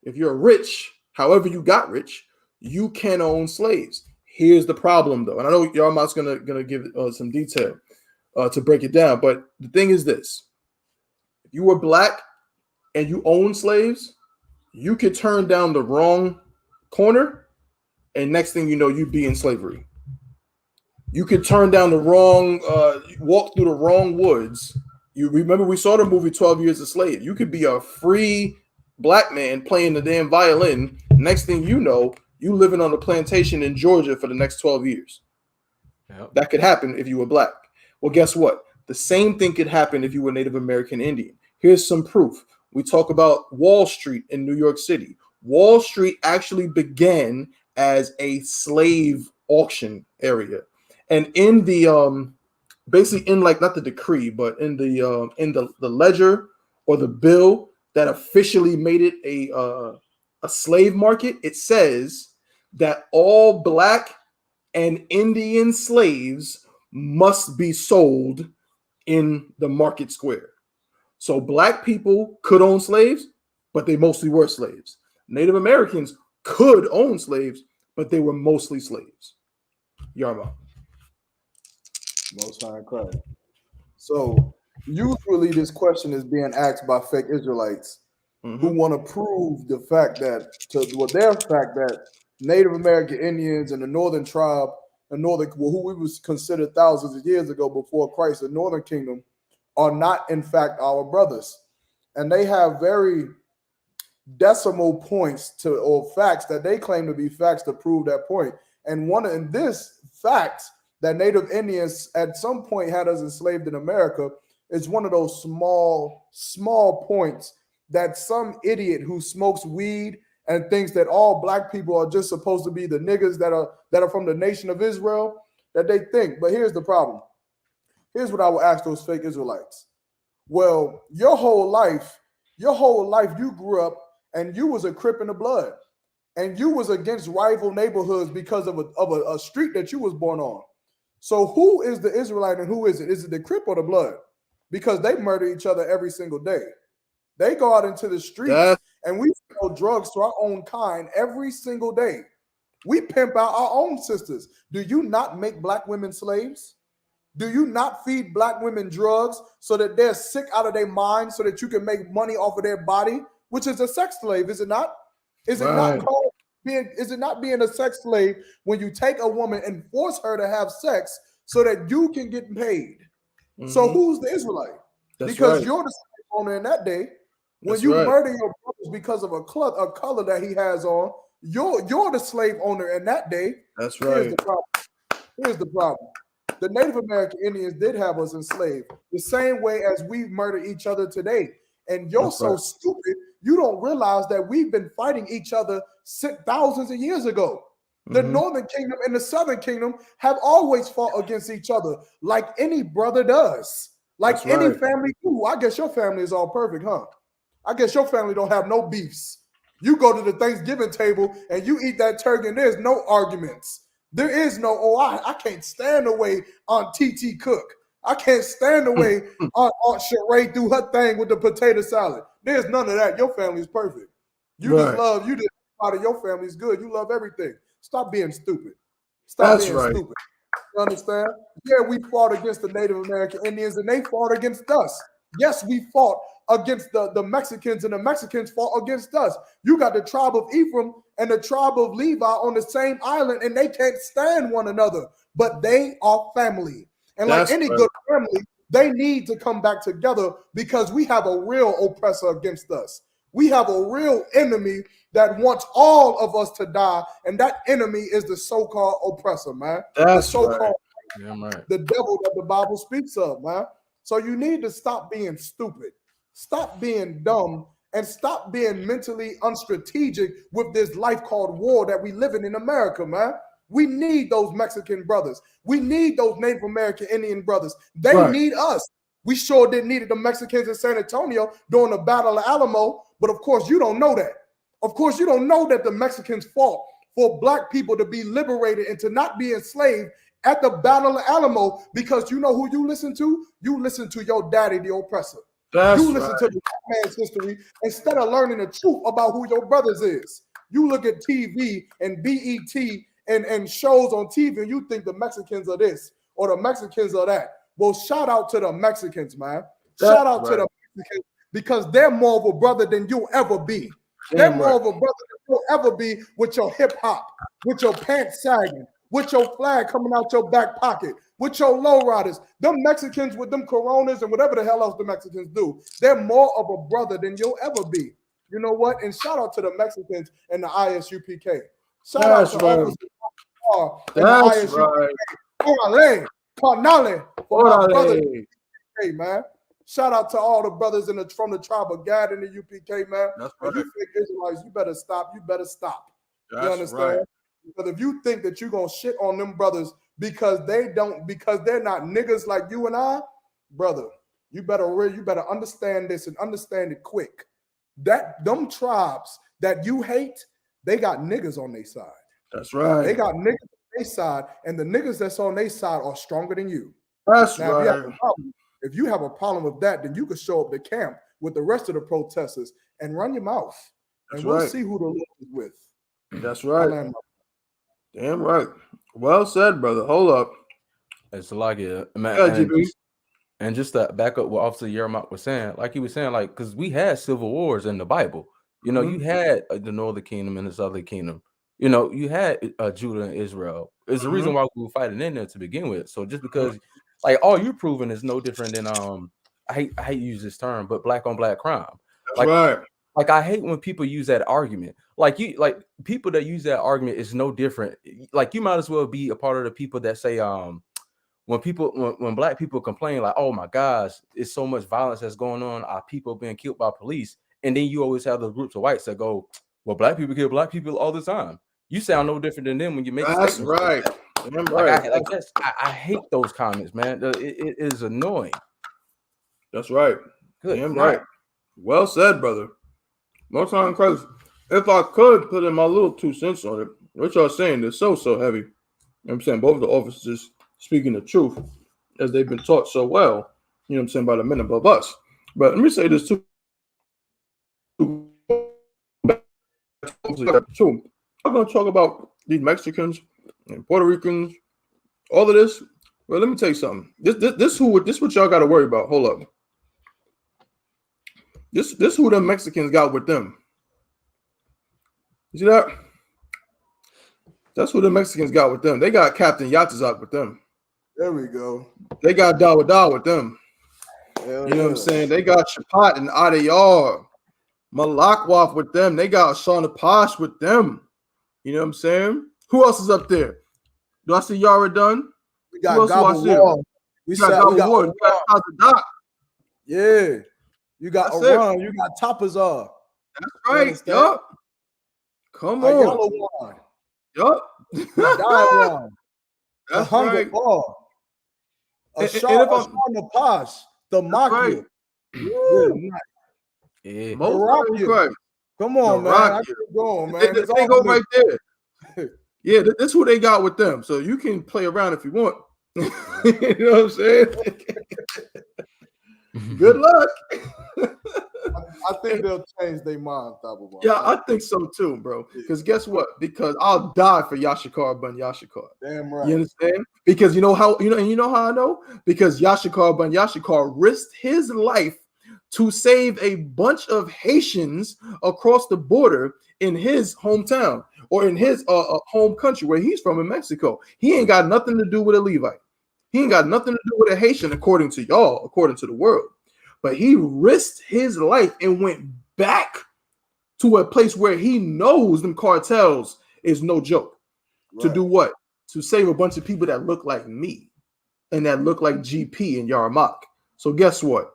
if you're rich, however you got rich, you can own slaves. Here's the problem, though, and I know Yarmat's gonna give some detail to break it down. But the thing is this: if you were black and you own slaves, you could turn down the wrong corner, and next thing you know, you'd be in slavery. You could turn down the wrong, walk through the wrong woods. You remember we saw the movie 12 Years a Slave. You could be a free black man playing the damn violin. Next thing you know, you living on a plantation in Georgia for the next 12 years. Yep. That could happen if you were black. Well, guess what? The same thing could happen if you were Native American Indian. Here's some proof. We talk about Wall Street in New York City. Wall Street actually began as a slave auction area. And in the basically in like not the decree, but in the ledger or the bill that officially made it a slave market, it says that all black and Indian slaves must be sold in the market square. So black people could own slaves, but they mostly were slaves. Native Americans could own slaves, but they were mostly slaves. Yarma. Most High in Christ. So usually this question is being asked by fake Israelites who want to prove the fact that Native American Indians and the Northern tribe, who we was considered thousands of years ago before Christ, the Northern Kingdom, are not in fact our brothers, and they have very decimal points or facts that they claim to be facts to prove that point. And one in this fact that Native Indians at some point had us enslaved in America is one of those small points that some idiot who smokes weed and thinks that all black people are just supposed to be the niggas that are from the nation of Israel, that they think. But here's the problem. Here's what I will ask those fake Israelites. Well, your whole life you grew up and you was a Crip in the blood, and you was against rival neighborhoods because of a street that you was born on. So who is the Israelite and who is it? Is it the Crip or the blood? Because they murder each other every single day. They go out into the streets and we sell drugs to our own kind every single day. We pimp out our own sisters. Do you not make black women slaves? Do you not feed black women drugs so that they're sick out of their mind so that you can make money off of their body, which is a sex slave, is it not? Is it not being a sex slave when you take a woman and force her to have sex so that you can get paid? So who's the Israelite? Because you're the slave owner in that day. When you murder your brothers because of a color that he has on, you're the slave owner in that day. That's right. Here's the problem. The Native American Indians did have us enslaved the same way as we murder each other today. And you're stupid, you don't realize that we've been fighting each other thousands of years ago. The Northern Kingdom and the Southern Kingdom have always fought against each other like any brother does. Like any family do. I guess your family is all perfect, huh? I guess your family don't have no beefs. You go to the Thanksgiving table and you eat that turkey and there's no arguments. There is no, I can't stand the way Aunt TT cook. I can't stand the way Aunt Sheree do her thing with the potato salad. There's none of that. Your family is perfect. You just love, part of your family is good. You love everything. Stop being stupid. Stop being stupid. You understand? Yeah, we fought against the Native American Indians and they fought against us. Yes, we fought against the Mexicans and the Mexicans fought against us. You got the tribe of Ephraim and the tribe of Levi on the same island and they can't stand one another, but they are family. And like any good family, they need to come back together because we have a real oppressor against us. We have a real enemy that wants all of us to die, and that enemy is the so-called oppressor, man. That's the so-called right. the devil that the Bible speaks of, man. So you need to stop being stupid, stop being dumb, and stop being mentally unstrategic with this life called war that we live in America, man. We need those Mexican brothers. We need those Native American Indian brothers. They need us. We sure didn't need the Mexicans in San Antonio during the Battle of Alamo, but of course you don't know that. Of course you don't know that the Mexicans fought for black people to be liberated and to not be enslaved at the Battle of Alamo, because you know who you listen to? You listen to your daddy, the oppressor. You listen to the man's history instead of learning the truth about who your brothers is. You look at TV and BET and shows on TV and you think the Mexicans are this or the Mexicans are that. Well, shout out to the Mexicans, man. Shout out to the Mexicans, because they're more of a brother than you'll ever be. They're more of a brother than you'll ever be with your hip hop, with your pants sagging, with your flag coming out your back pocket, with your lowriders. Them Mexicans with them Coronas and whatever the hell else the Mexicans do, they're more of a brother than you'll ever be. You know what? And shout out to the Mexicans and the I.S.U.P.K. Shout out to Officer and the I.S.U.P.K. Orale, Carnale, for my brother, hey man. Shout out to all the brothers from the tribe of Gad in the UPK, man. That's right. If you think Israelites, you better stop. You better stop. You understand? Right. Because if you think that you're gonna shit on them brothers because they're not niggas like you and I, brother, you better understand this and understand it quick. That them tribes that you hate, they got niggas on their side. That's right. They got niggas on their side, and the niggas that's on their side are stronger than you. That's now, right. If you have a problem with that, then you can show up to camp with the rest of the protesters and run your mouth. And we'll see who the Lord is with. That's right. Damn right. Well said, brother. Hold up. It's like it, man. And just to back up what Officer Yermak was saying, like he was saying, like, because we had civil wars in the Bible. You know, you had the northern kingdom and the southern kingdom. You know, you had Judah and Israel. It's the reason why we were fighting in there to begin with. So just because, like, all you're proving is no different than I hate to use this term, but black on black crime. That's right. Like I hate when people use that argument. Like people that use that argument is no different. Like you might as well be a part of the people that say when black people complain like, oh my gosh, it's so much violence that's going on, our people being killed by police, and then you always have those groups of whites that go, well, black people kill black people all the time. You sound no different than them when you make that's statements right. Like that. I hate those comments, man. It is annoying. That's right. Good. Damn right. Well said, brother. Most time, because if I could put in my little 2 cents on it, what y'all saying is so heavy. You know what I'm saying? Both the officers speaking the truth as they've been taught so well, you know what I'm saying, by the men above us. But let me say this too. I'm going to talk about these Mexicans and Puerto Ricans, all of this. Well, let me tell you something. This what y'all got to worry about. Hold up. This who the Mexicans got with them. You see that? That's who the Mexicans got with them. They got Captain Yatazak with them. There we go. They got Dawada with them. Hell you know what I'm saying? They got Shapat and Adayar, Malakwaf with them. They got Shauna Posh with them. You know what I'm saying? Who else is up there? Do I see Yara Dunn? We got Gobble Wall. We got Gobble Wall. You got Doc. Yeah. You got Iran. You got Tapazar. That's right. Yup. Come on. Yellow one. Yup. Diamond. That's Hunger right. Ball. Shauna Posh. The Maki. Yeah. Come on, man. I keep going, man. They go right there. Yeah, that's who they got with them. So you can play around if you want. You know what I'm saying? Good luck. I think they'll change their mind. Yeah, I think so too, bro. Because guess what? Because I'll die for Yashikar Bun Yashikar. Damn right. You understand? Because you know how I know? Because Yashikar Bun Yashikar risked his life to save a bunch of Haitians across the border in his hometown or in his home country where he's from in Mexico. He ain't got nothing to do with a Levite. He ain't got nothing to do with a Haitian, according to y'all, according to the world. But he risked his life and went back to a place where he knows them cartels is no joke. To do what? To save a bunch of people that look like me and that look like GP and YAHANNA. So guess what?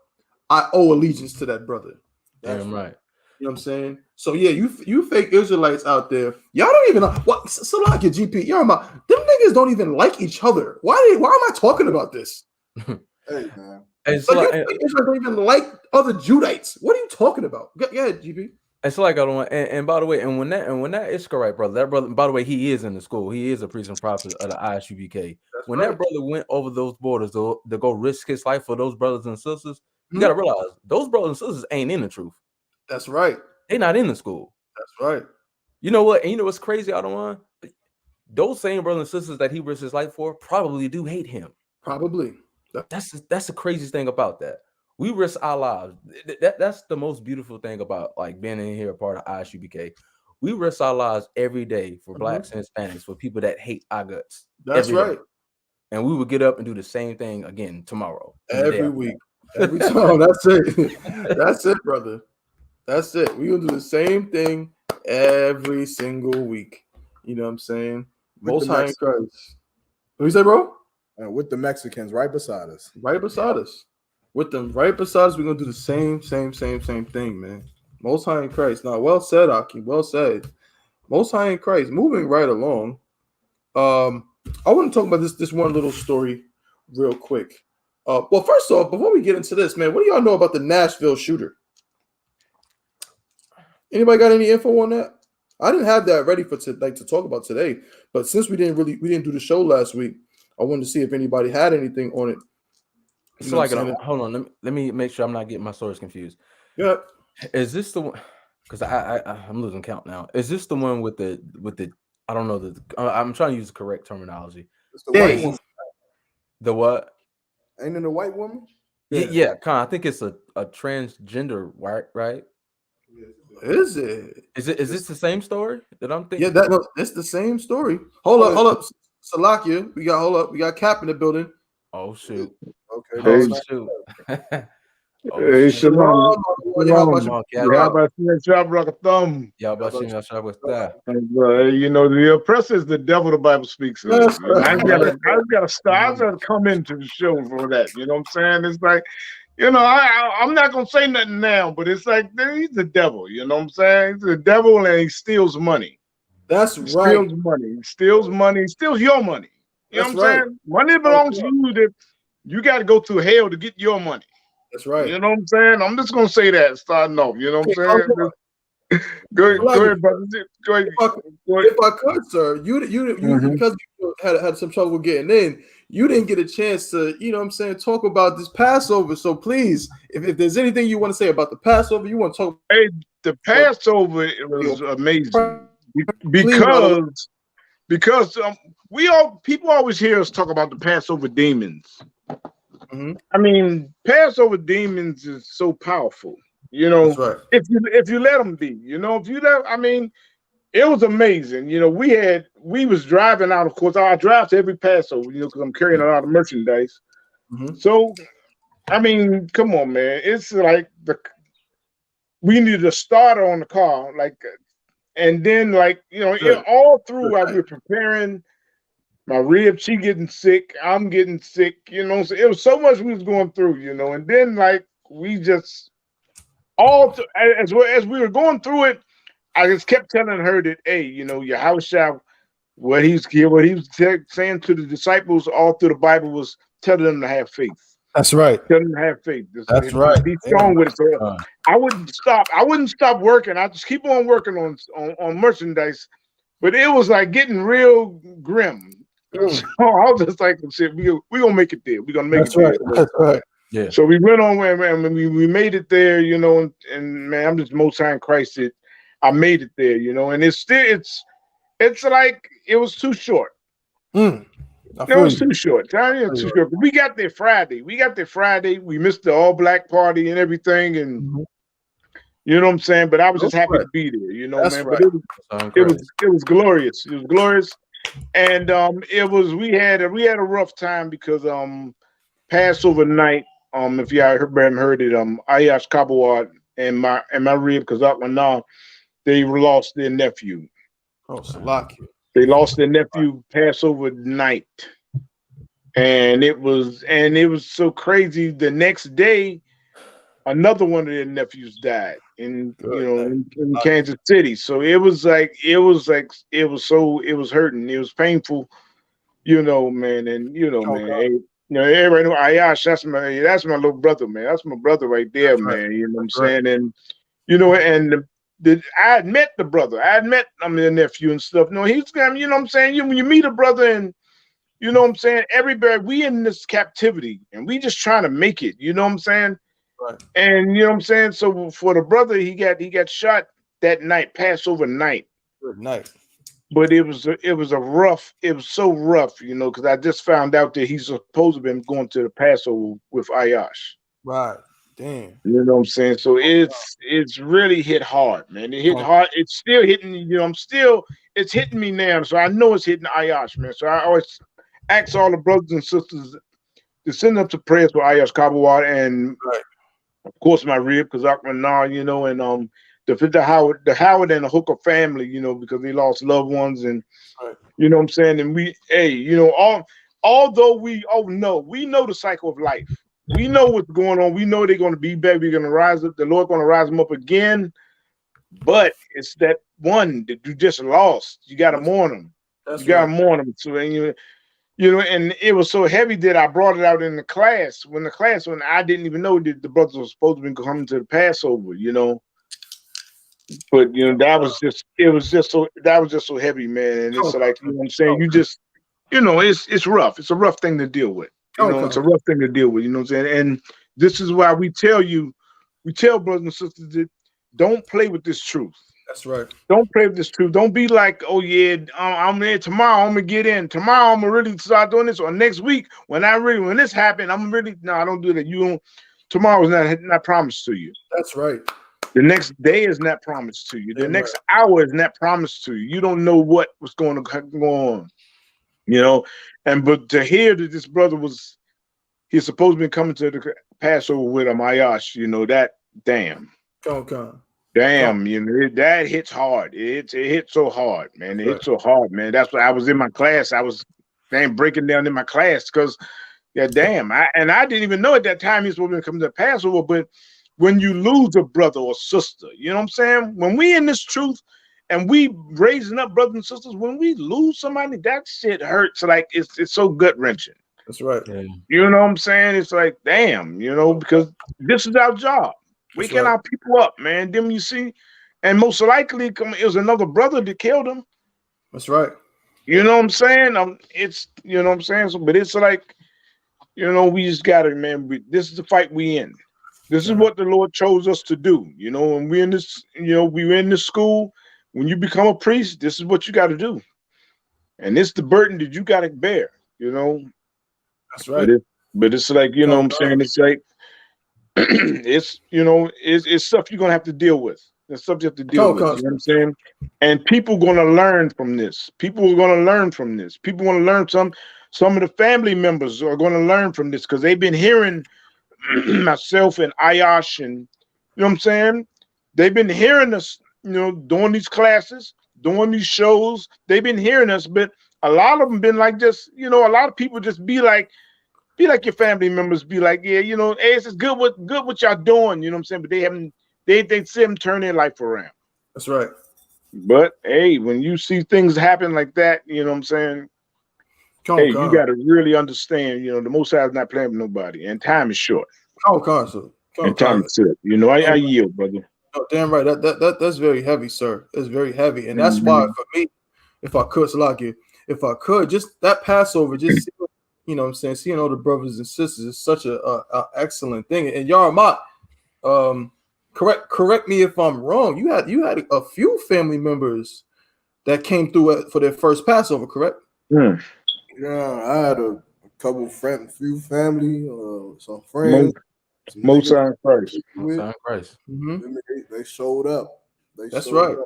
I owe allegiance to that brother. Damn right. You know what I'm saying? So yeah, you fake Israelites out there, y'all don't even know what Salaki GP, YAHANNA, them niggas don't even like each other. Why am I talking about this? Hey man. And so Israelites don't even like other Judites. What are you talking about? Go ahead, GP. It's like I don't. And by the way, and when that I.S.U.K brother, that brother. By the way, he is in the school. He is a priest and prophet of the I.S.U.P.K. When that brother went over those borders to go risk his life for those brothers and sisters, you gotta realize those brothers and sisters ain't in the truth. That's right. They not in the school. That's right. You know what? And you know what's crazy? I don't want those same brothers and sisters that he risked his life for probably do hate him. Probably. That's the craziest thing about that. We risk our lives. That's the most beautiful thing about like being in here a part of I.S.U.P.K. We risk our lives every day for blacks and Hispanics, for people that hate our guts. That's right. And we would get up and do the same thing again tomorrow. Every week. Every time. That's it. That's it, brother. That's it. We're gonna do the same thing every single week. You know what I'm saying? Most High in Christ. What you say, bro? With the Mexicans right beside us. Right beside us. With them right beside us, we're gonna do the same thing, man. Most High in Christ. Now, well said, Aki. Well said. Most High in Christ. Moving right along. I want to talk about this one little story real quick. Well, first off, before we get into this, man, what do y'all know about the Nashville shooter? Anybody got any info on that? I didn't have that ready to talk about today, but since we didn't do the show last week, I wanted to see if anybody had anything on it. So like, hold on, let me make sure I'm not getting my stories confused. Yeah, is this the one? Because I'm losing count now. Is this the one with the I don't know I'm trying to use the correct terminology. It's the white woman. The what? Ain't it a white woman? Yeah, I think it's a transgender, right? Is it? Is this the same story that I'm thinking? Yeah, it's the same story. Hold up. Salakia, we got Cap in the building. Oh shoot. Okay. Oh shoot. Hey, Shalom. You know, the oppressor is the devil, the Bible speaks of. I gotta come into the show for that. You know what I'm saying? It's like, you know, I'm not gonna say nothing now, but it's like he's the devil. You know what I'm saying? He's the devil, and he steals money. That's right. Steals money. He steals money. He steals your money. You know what I'm saying? Money belongs to you. That you got to go through hell to get your money. That's right. You know what I'm saying? I'm just gonna say that starting off. You know what I'm saying? Go ahead, brother. Go ahead. If I could, sir, you because you had some trouble getting in, you didn't get a chance to, you know what I'm saying, talk about this Passover. So please, if there's anything you want to say about the Passover, you want to talk. Hey, the Passover was amazing because people always hear us talk about the Passover demons. I mean, Passover demons is so powerful. You know, right. if you let them be, you know, I mean, it was amazing. You know, we was driving out. Of course, I drive to every Passover, you know, because I'm carrying a lot of merchandise. So, I mean, come on, man. It's like we needed a starter on the car, and then you know, all through while we were preparing. My rib, she getting sick. I'm getting sick. You know, so it was so much we was going through. You know, and then we just as we were going through it, I just kept telling her that, hey, you know, Yahushua, what he was saying to the disciples all through the Bible was telling them to have faith. That's right. Telling them to have faith. That's right. Be strong with it. So I wouldn't stop working. I just keep on working on merchandise, but it was like getting real grim. So I was just like, shit, we gonna make it there. We're gonna make it there. That's right. Yeah. So we went on and we made it there, you know, and man, I'm just most high in Christ that I made it there, you know, and it's like it was too short. It was too short. Too short. We got there Friday. We missed the all black party and everything, and you know what I'm saying. But I was just happy to be there, you know, man. Right. But it was glorious. It was glorious. And we had a rough time because Passover night, if you haven't heard it, I.S.U.K and my rib, because up and now they lost their nephew. Oh, Salakia. They lost their nephew Passover night. And it was so crazy. The next day, another one of their nephews died in Kansas City. So it was hurting. It was painful, man. And man, hey, everybody know I.S.U.P.K. That's my little brother, man. That's my brother right there, That's man. right. You know what I'm That's right. saying? And and I had met the brother. I had met the nephew and stuff. No, he's you know what I'm saying? When you meet a brother and you know what I'm saying, everybody, we in this captivity and we just trying to make it, you know what I'm saying? Right. And you know what I'm saying? So for the brother, he got shot that night, Passover night. Good night. But it was so rough, because I just found out that he's supposed to have been going to the Passover with I.S.U.P.K. Right. Damn. You know what I'm saying? So it's really hit hard, man. It hit hard. It's still hitting, it's hitting me now. So I know it's hitting I.S.U.P.K, man. So I always ask all the brothers and sisters to send up to prayers for I.S.U.P.K, and of course my rib, because and the Howard and the Hooker family, because they lost loved ones, and you know what I'm saying. And we, although we know the cycle of life. We know what's going on. We know they're going to be back. We're going to rise up. The Lord's going to rise them up again. But it's that one that you just lost. You got to mourn them. You got to mourn them. So, and and it was so heavy that I brought it out in the class. When I didn't even know that the brothers were supposed to be coming to the Passover, But that was just so heavy, man. And it's like, you know what I'm saying? You just, it's rough. It's a rough thing to deal with. It's a rough thing to deal with, you know what I'm saying? And this is why we tell brothers and sisters that don't play with this truth. That's right. Don't play with this truth. Don't be like, oh yeah, I'm there tomorrow. I'm gonna get in tomorrow. I'm gonna really start doing this, or next week when this happened, I don't do that. Tomorrow is not promised to you. That's right. The next day is not promised to you. The next hour is not promised to you. You don't know what's going to go on. But to hear that this brother he's supposed to be coming to the Passover with him, I.S.U.P.K, that damn. Damn, that hits hard. It hit so hard, man. It hit so hard, man. That's why I was in my class. I was breaking down in my class because, damn. I didn't even know at that time he was supposed to come to the Passover. But when you lose a brother or sister, you know what I'm saying? When we in this truth, and we raising up brothers and sisters, when we lose somebody, that shit hurts. Like it's so gut wrenching. That's right. Yeah. You know what I'm saying? It's like, damn, because this is our job. Waking our people up, man. Then you see, and most likely it was another brother that killed him. That's right. You know what I'm saying? It's what I'm saying. So, but it's like, we just gotta, man. This is the fight we in. This is what the Lord chose us to do. When we're in this, we're in this school. When you become a priest, this is what you got to do, and it's the burden that you got to bear. That's right. But it's like, what I'm saying, it's like it's stuff you're gonna have to deal with. It's stuff you have to deal with. You know what I'm saying? And people gonna learn from this. People are gonna learn from this. People want to learn some of the family members are gonna learn from this because they've been hearing myself and I.S.U.P.K, and you know what I'm saying? They've been hearing us, doing these classes, doing these shows. They've been hearing us, but a lot of them been like just, a lot of people just be like your family members, be like, yeah, hey, it's good what y'all doing, you know what I'm saying? But they see them turn their life around. That's right. But hey, when you see things happen like that, you know what I'm saying? You got to really understand, the Most High is not playing with nobody, and time is short. And time is short. I yield, brother. No, damn right. That's very heavy, sir. It's very heavy, and that's why for me, if I could, just that Passover, just you know what I'm saying, seeing all the brothers and sisters is such a excellent thing. And Yarmat, correct me if I'm wrong. You had a few family members that came through for their first Passover, correct? Yeah, I had a few family, some friends. Most High Christ. They showed up. That's right.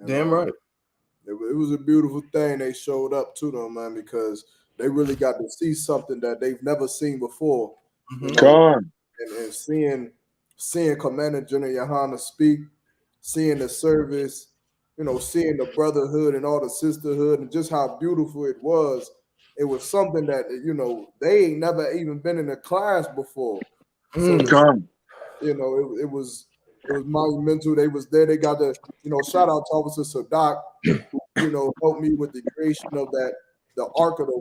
Damn right. It was a beautiful thing. They showed up to them, man, because they really got to see something that they've never seen before. Come on. And seeing Commander General YAHANNA speak, seeing the service, you know, seeing the brotherhood and all the sisterhood and just how beautiful it was. It was something that, you know, they ain't never even been in a class before. So, you know, it was monumental. They was there. They got the, you know, shout out to Officer Sadak, who, you know, helped me with the creation of that, the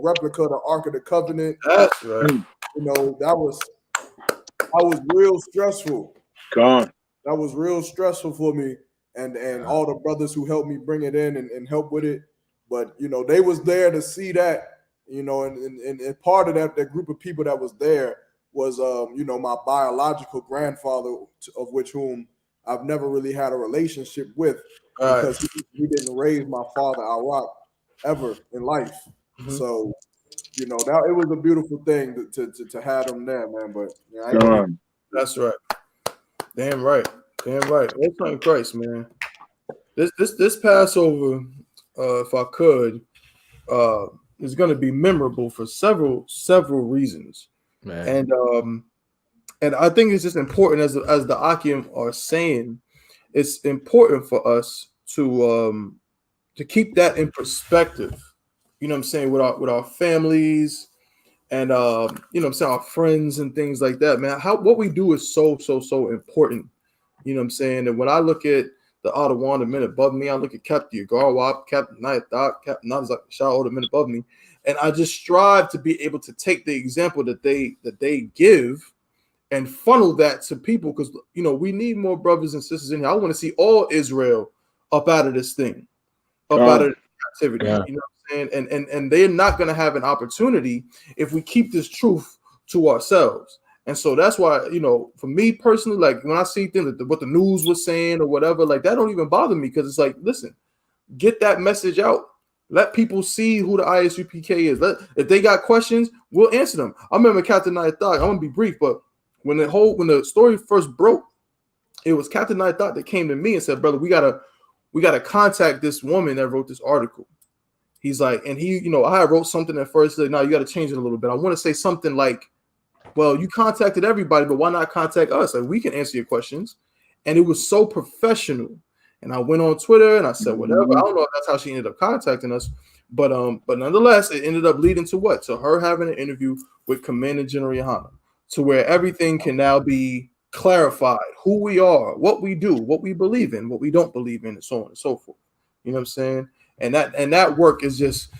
replica of the Ark of the Covenant. That's right. You know, that was real stressful. That was real stressful for me and all the brothers who helped me bring it in and help with it. But, you know, they was there to see that, you know, and part of that group of people that was there was, you know, my biological grandfather, of whom I've never really had a relationship with because he didn't raise my father, I.S.U.P.K, ever in life. So, you know, that it was a beautiful thing to have them there, man. But yeah, that's right. Damn right. That's not Christ, man. This Passover, if I could, is going to be memorable for several reasons, man. And I think it's just important, as the Akim are saying, it's important for us to keep that in perspective. You know what I'm saying, with our families and you know what I'm saying, our friends and things like that, man. What we do is so important. You know what I'm saying? And when I look at the Ottawa, the men above me, I look at Captain Yagarwap, Captain Nayat, Captain Nazak, Shao, the men above me, and I just strive to be able to take the example that they give and funnel that to people, because, you know, we need more brothers and sisters in here. I want to see all Israel up out of this thing, out of captivity. You know what I'm saying? And they're not going to have an opportunity if we keep this truth to ourselves. And so that's why, you know, for me personally, like when I see things, what the news was saying or whatever, like that don't even bother me, because it's like, listen, get that message out. Let people see who the I.S.U.P.K is. If they got questions, we'll answer them. I remember Captain Nayat, I'm gonna be brief, but when the story first broke, it was Captain Nayat that came to me and said, brother, we gotta contact this woman that wrote this article. He's like, and he, you know, I wrote something at first, like, no, you got to change it a little bit. I want to say something like, well, you contacted everybody, but why not contact us? Like, we can answer your questions. And it was so professional. And I went on Twitter and I said, whatever. I don't know if that's how she ended up contacting us, but nonetheless, it ended up leading to what? To her having an interview with Commander General YAHANNA, to where everything can now be clarified, who we are, what we do, what we believe in, what we don't believe in, and so on and so forth. You know what I'm saying? And that work is just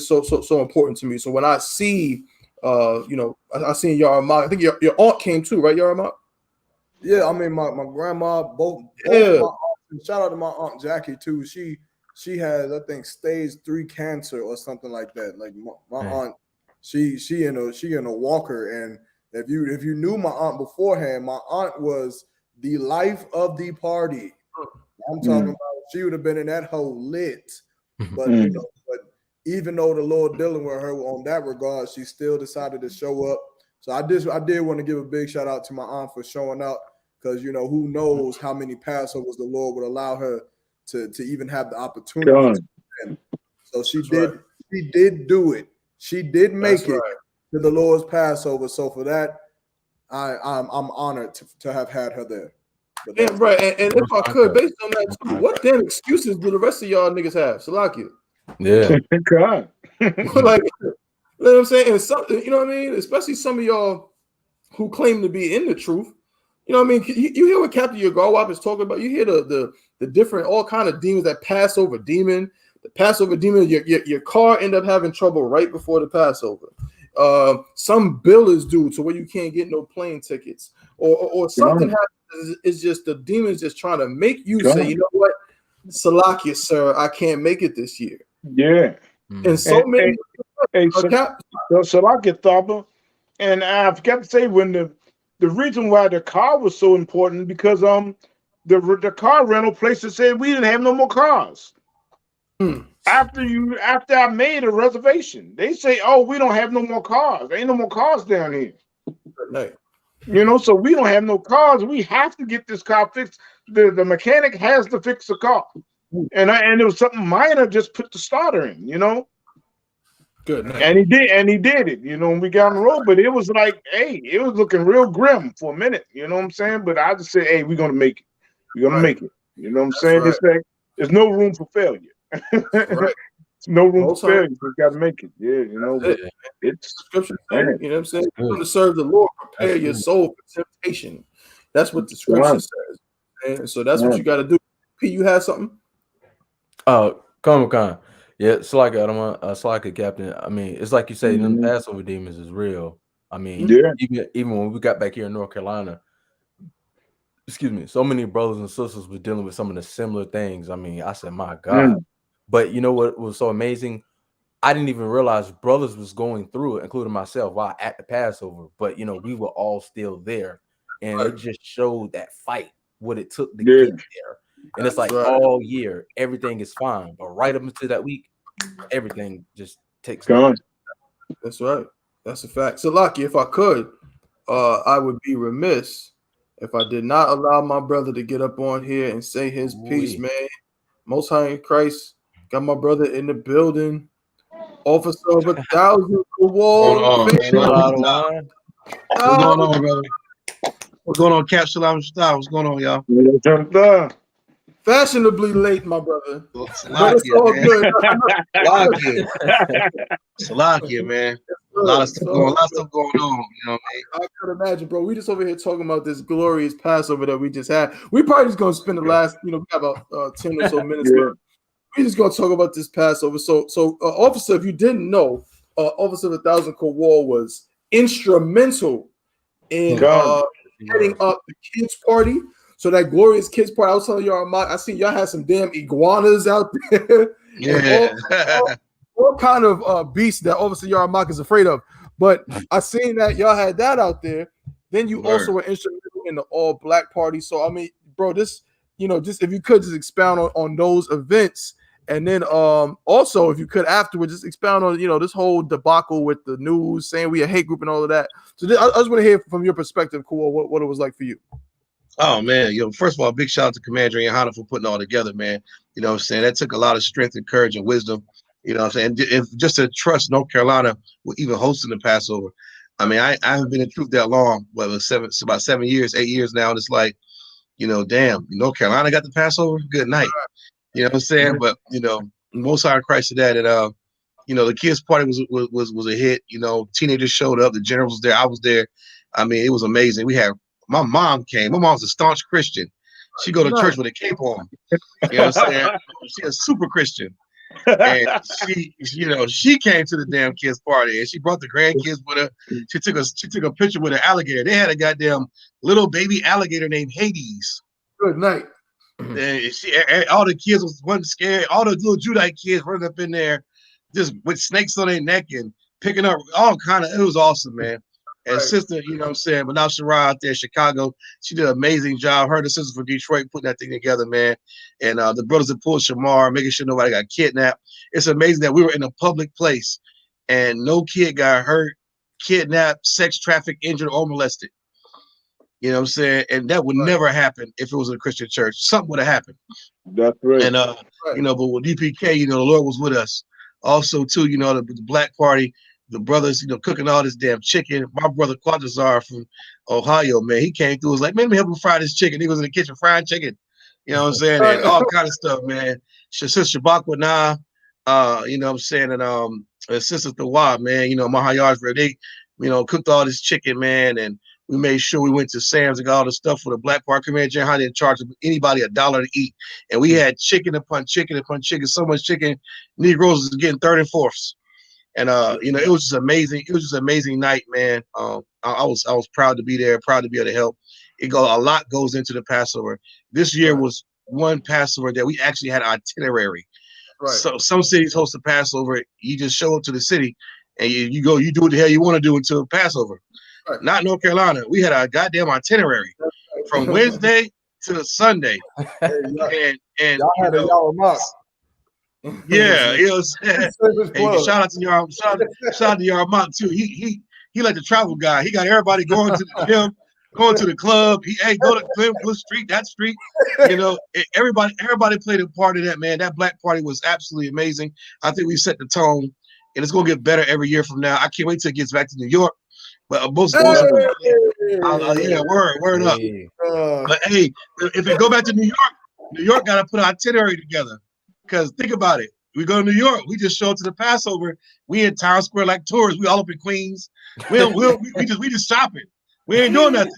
so important to me. So when I see, you know, I seen Yarama, I think your aunt came too, right, Yarama? Yeah, I mean my grandma, both my aunts, and shout out to my aunt Jackie too. She has, I think, stage 3 cancer or something like that. Like my aunt, she in a walker, and if you knew my aunt beforehand, my aunt was the life of the party. I'm talking about, she would have been in that whole lit, but you know, but even though the Lord dealing with her on that regard, she still decided to show up. So I did want to give a big shout out to my aunt for showing up, because, you know, who knows how many Passovers the Lord would allow her to even have the opportunity. So she did do it. She did make it to the Lord's Passover. So for that, I'm honored to have had her there. And if I could, based on that too, what damn excuses do the rest of y'all niggas have? Salakia. Yeah. God. Like, you know what I'm saying? And some, you know what I mean? Especially some of y'all who claim to be in the truth. You know what I mean? You hear what Captain Yagarwap is talking about. You hear the different, all kind of demons, that Passover demon. The Passover demon, your car end up having trouble right before the Passover. Some bill is due to where you can't get no plane tickets. Or something happens. It's just the demons just trying to make you say, you know what? Salakia, sir, I can't make it this year. Yeah. And so many. Salakia Thaba. And I forgot to say, when the reason why the car was so important, because the car rental places said we didn't have no more cars. After I made a reservation, they say, oh, we don't have no more cars. There ain't no more cars down here. Right. You know, so we don't have no cars. We have to get this car fixed. The mechanic has to fix the car. And it was something minor, just put the starter in, you know. Good night. And he did it, you know, when we got on the road. But it was like, hey, it was looking real grim for a minute, you know what I'm saying? But I just said, hey, we're gonna make it. We're gonna make it. You know what I'm That's saying? right. It's like there's no room for failure. Right. No room Most for failure. You got to make it. Yeah, you know. But it's Scripture say, man. you know what I'm saying? You want to serve the Lord, prepare your soul for temptation. That's what the scripture says. And so that's what you got to do. P, you have something? Comic-Con. Yeah, it's like Captain. I mean, it's like you say, them Passover demons is real. I mean, even when we got back here in North Carolina, excuse me, so many brothers and sisters were dealing with some of the similar things. I mean, I said, my God. But you know what was so amazing? I didn't even realize brothers was going through it, including myself, while at the Passover. But you know, we were all still there, and it just showed that fight, what it took to get there. And it's like all year, everything is fine, but right up until that week, everything just takes gone. That's right. That's a fact. So, Lucky, if I could, I would be remiss if I did not allow my brother to get up on here and say his piece, man. Most High in Christ, got my brother in the building. Officer of 1,000 Wall. What's going on, brother? What's going on, Cap? Shalom style. What's going on, y'all? Fashionably late, my brother. But it's all good. Salakia, man. A lot of stuff going on. You know what I mean? I could imagine, bro. We just over here talking about this glorious Passover that we just had. We probably just gonna spend the last, we have about 10 or so minutes. We're just gonna talk about this Passover. So, officer, if you didn't know, Officer of 1,000 Wall was instrumental in heading up the kids' party. So that glorious kids party, I was telling y'all, I seen y'all had some damn iguanas out there. Yeah. All kind of beasts that obviously Yarmak is afraid of. But I seen that y'all had that out there. Then you also were instrumental in the all-black party. So I mean, bro, this, just if you could just expound on those events, and then also if you could afterwards just expound on this whole debacle with the news saying we a hate group and all of that. So I just want to hear from your perspective, Cool, what it was like for you. Oh man, first of all, big shout out to Commander YAHANNA for putting it all together, man. You know what I'm saying? That took a lot of strength and courage and wisdom. You know what I'm saying? And just to trust North Carolina with even hosting the Passover. I mean, I haven't been in truth that long, it's about 7 years, 8 years now. And it's like, damn, North Carolina got the Passover. Good night. You know what I'm saying? But most high Christ to that. And the kids' party was a hit. Teenagers showed up, the general was there, I was there. I mean, it was amazing. My mom came. My mom's a staunch Christian. She go to church with a cape on. You know what I'm saying? She's a super Christian. And she came to the damn kids' party and she brought the grandkids with her. She took a picture with an alligator. They had a goddamn little baby alligator named Hades. Good night. And all the kids wasn't scared. All the little Judite kids running up in there just with snakes on their neck and picking up all kind of. It was awesome, man. And sister, you know what I'm saying, but now Shara out there in Chicago, she did an amazing job. Her and the sisters from Detroit putting that thing together, man. And the brothers that pulled Shamar, making sure nobody got kidnapped. It's amazing that we were in a public place and no kid got hurt, kidnapped, sex trafficked, injured, or molested. You know what I'm saying? And that would never happen if it was in a Christian church. Something would have happened. That's right. And but with DPK, the Lord was with us. Also, too, the Black Party. The brothers, cooking all this damn chicken. My brother Quadrazar from Ohio, man, he came through. Was like, man, let me help him fry this chicken. He was in the kitchen frying chicken. You know what I'm saying? And all kind of stuff, man. Sister Shabakwana, you know what I'm saying? And Sister Thawa, man, Mahayars, they, cooked all this chicken, man. And we made sure we went to Sam's and got all the stuff for the Black Park Commander. How they didn't charge anybody $1 to eat. And we had chicken upon chicken upon chicken, so much chicken. Negroes was getting 3rd and 4ths. And it was just amazing. It was just an amazing night, man. I was proud to be there, proud to be able to help. A lot goes into the Passover. This year was one Passover that we actually had an itinerary. Right. So some cities host a Passover. You just show up to the city and you go, you do what the hell you want to do until Passover. Right. Not North Carolina. We had a goddamn itinerary from Wednesday to Sunday. And y'all had a YAHANNA. Yeah, you know what I'm saying? Hey, shout out to Yarmak too. He like the travel guy. He got everybody going to the gym, going to the club. Go to Glenwood Street, that street. Everybody played a part of that, man. That black party was absolutely amazing. I think we set the tone, and it's gonna get better every year from now. I can't wait till it gets back to New York. But word up. But hey, if it go back to New York, New York got to put an itinerary together. Because think about it. We go to New York. We just show up to the Passover. We in Times Square like tourists. We all up in Queens. We just shopping. We ain't doing nothing.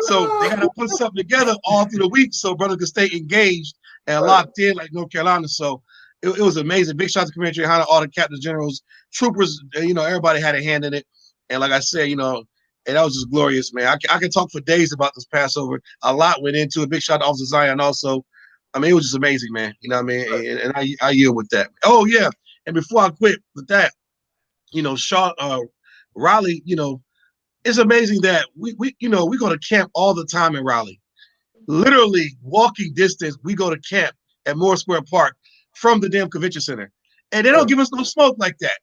So they got to put something together all through the week so brothers can stay engaged and locked in like North Carolina. So it was amazing. Big shout out to Commander YAHANNA, all the captains, generals, troopers. Everybody had a hand in it. And like I said, and that was just glorious, man. I can talk for days about this Passover. A lot went into it. Big shout out to Officer Zion also. I mean, it was just amazing, man. You know what I mean? And I yield with that. Oh, yeah. And before I quit with that, Raleigh, it's amazing that we go to camp all the time in Raleigh. Literally walking distance, we go to camp at Moore Square Park from the damn convention center. And they don't give us no smoke like that.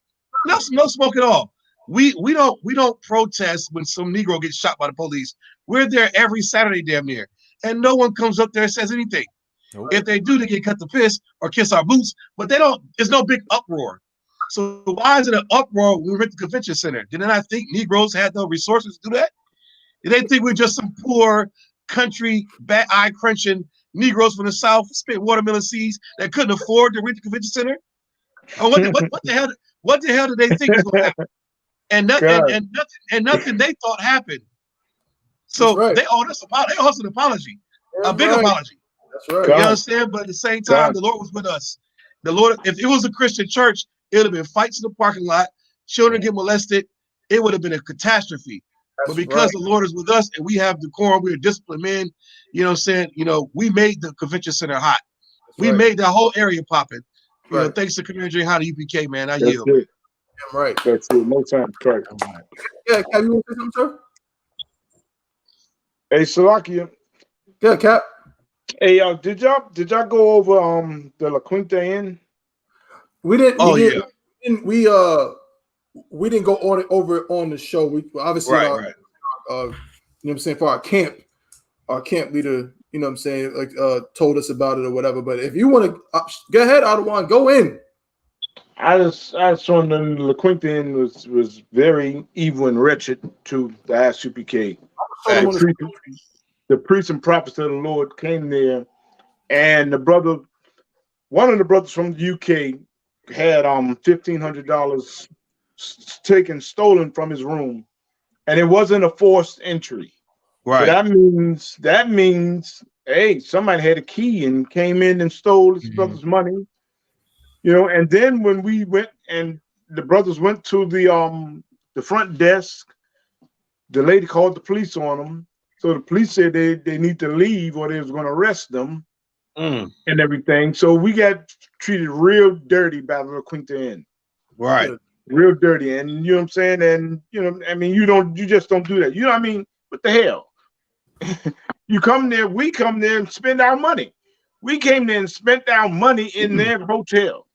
No smoke at all. We don't protest when some Negro gets shot by the police. We're there every Saturday damn near. And no one comes up there and says anything. Nope. If they do, they get cut the piss or kiss our boots, but they don't. There's no big uproar. So why is it an uproar when we went to the convention center? Did they not think Negroes had the resources to do that? Did they think we're just some poor country, bad eye crunching Negroes from the South, spit watermelon seeds that couldn't afford to rent the convention center? Or what the hell? What the hell did they think was going to happen? And nothing they thought happened. So they owed us an apology, a big apology. That's right. You understand? But at the same time, the Lord was with us. The Lord, if it was a Christian church, it would have been fights in the parking lot, children get molested. It would have been a catastrophe. But because the Lord is with us and we have decorum, we're disciplined men, we made the convention center hot. We made that whole area popping. Thanks to Commander YAHANNA UPK, man. I yield. It. Yeah, right. That's it. No time to crack. Yeah, Cap, you want to say something, sir? Hey, Salakia. Yeah, Cap. Hey, did y'all go over the La Quinta Inn? We didn't. Oh, we didn't go over on the show. We obviously you know what I'm saying, for our camp leader, you know what I'm saying, like told us about it or whatever. But if you want to go ahead, Adawan, go in. I just saw the La Quinta Inn was very evil and wretched to the I.S.U.P.K. The priests and prophets of the Lord came there, and one of the brothers from the UK had $1,500 stolen from his room, and it wasn't a forced entry. Right. So that means, hey, somebody had a key and came in and stole his brother's money, And then when we went and the brothers went to the front desk, the lady called the police on them. So the police said they need to leave or they was going to arrest them and everything. So we got treated real dirty by the La Quinta Inn. Right. Real dirty. And you know what I'm saying? And you just don't do that. You know what I mean? What the hell? You come there, we come there and spend our money. We came there and spent our money in their hotel.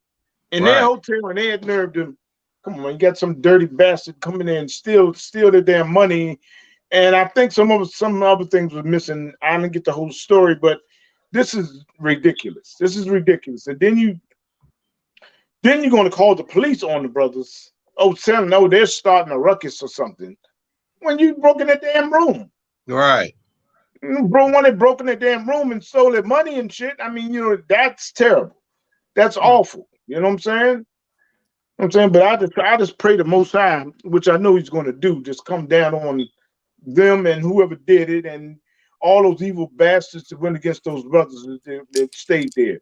Their hotel, and they had nerve to come on, you got some dirty bastard coming in and steal their damn money. And I think some other things were missing. I didn't get the whole story, but this is ridiculous. This is ridiculous. And then you're going to call the police on the brothers. Oh, tell them, they're starting a ruckus or something. When you broke in that damn room. Right. Bro, when they broke in that damn room and stole their money and shit, that's terrible. That's awful. You know what I'm saying? But I just pray the Most High, which I know He's going to do, just come down on them and whoever did it and all those evil bastards that went against those brothers that stayed there.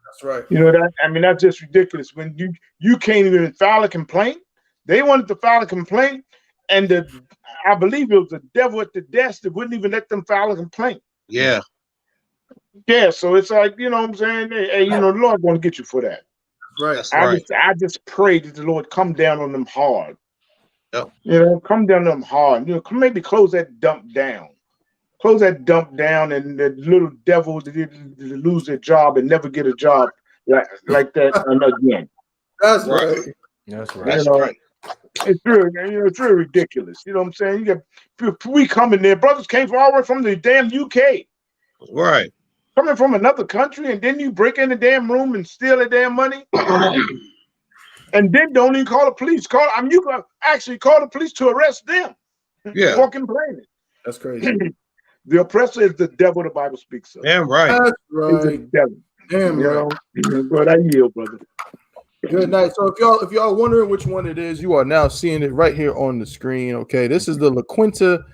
That's right. That's just ridiculous. When you can't even file a complaint. They wanted to file a complaint, and I believe it was the devil at the desk that wouldn't even let them file a complaint. Yeah. Yeah, so it's like, you know what I'm saying? Hey, the Lord going to get you for that. Right. That's right. I just pray that the Lord come down on them hard. Yep. Come down on them hard. Maybe close that dump down. Close that dump down, and the little devils that lose their job and never get a job like that again. That's right. That's right. That's right. It's really ridiculous. You know what I'm saying? We come in there. Brothers came all the way from the damn UK. Right. Coming from another country, and then you break in the damn room and steal the damn money, and then don't even call the police. You can actually call the police to arrest them. Yeah. For complaining. That's crazy. The oppressor is the devil the Bible speaks of. Damn right. That's He's the right. devil. Damn You right. know? But I yield, brother. Good night. So if y'all wondering which one it is, you are now seeing it right here on the screen. Okay, this is the La Quinta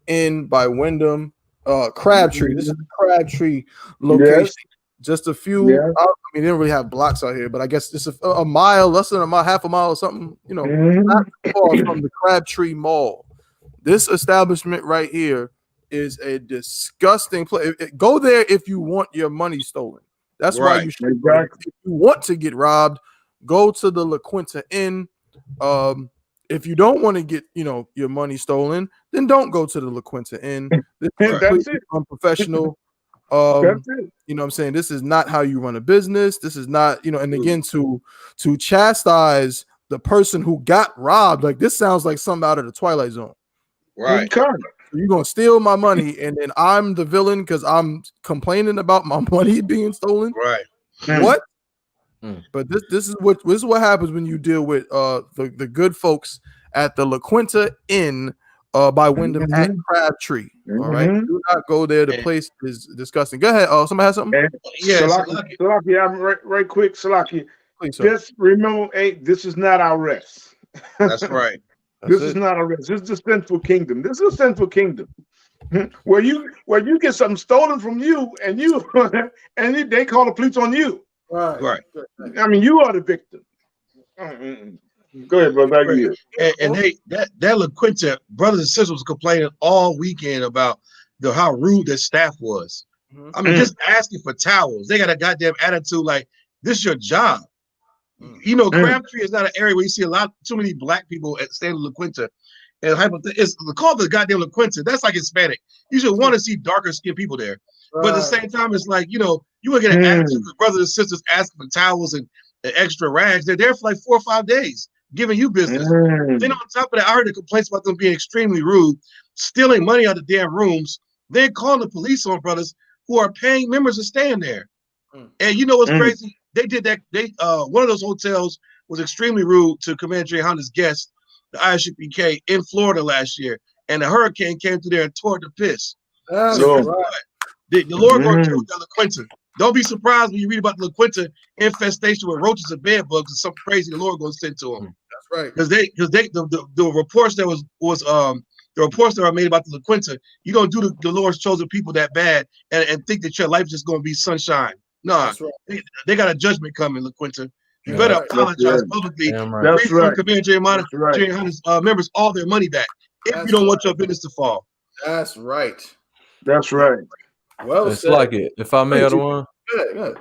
Inn by Wyndham Crabtree. This is the Crabtree location. Yes. Just a few. Yeah. I mean, they didn't really have blocks out here, but I guess it's a mile, less than a mile, half a mile or something. You know, not far from the Crabtree Mall. This establishment right here is a disgusting place. Go there if you want your money stolen. That's why you should. Exactly. If you want to get robbed, go to the La Quinta Inn. If you don't want to get, your money stolen, then don't go to the La Quinta Inn. This is completely unprofessional. That's it. You know what I'm saying? This is not how you run a business. This is not, and again, to chastise the person who got robbed, like this sounds like something out of the Twilight Zone. Right. You're gonna steal my money, and then I'm the villain because I'm complaining about my money being stolen. Right. What? But this is what happens when you deal with the good folks at the La Quinta Inn by Wyndham at Crabtree. All right, do not go there. The place is disgusting. Go ahead. Somebody has something? Salaki, I'm right quick. Salaki, please, just remember, hey, this is not our rest. That's right. This is not our rest. This is the sinful kingdom. This is a sinful kingdom. Where you get something stolen from you, and they call the police on you. Right. I mean, you are the victim. Go ahead, brother. And hey, that La Quinta brothers and sisters was complaining all weekend about how rude their staff was. I mean, just asking for towels. They got a goddamn attitude like this is your job. Crabtree is not an area where you see too many black people staying in La Quinta. And it's called the goddamn La Quinta. That's like Hispanic. You should want to see darker skinned people there. But at the same time, it's like, you want to get an attitude with brothers and sisters asking for towels and extra rags. They're there for like 4 or 5 days, giving you business. Then on top of that, I heard the complaints about them being extremely rude, stealing money out of the damn rooms, then calling the police on brothers who are paying members to stay in there. And you know what's crazy? They did that. One of those hotels was extremely rude to Commander YAHANNA's guest, the I.S.U.P.K. in Florida last year, and a hurricane came through there and tore the piss. The Lord going to kill the La Quinta. Don't be surprised when you read about the La Quinta infestation with roaches and bed bugs and something crazy the Lord going to send to them. That's right. Because the reports that the reports that are made about the La Quinta, you don't do the Lord's chosen people that bad and think that your life is just going to be sunshine. Nah, they got a judgment coming, La Quinta. You better apologize publicly. That's right. Commander YAHANNA's members all their money back if you don't want your business to fall. That's right. That's right. Well, it's like it. If I may, other one. Good.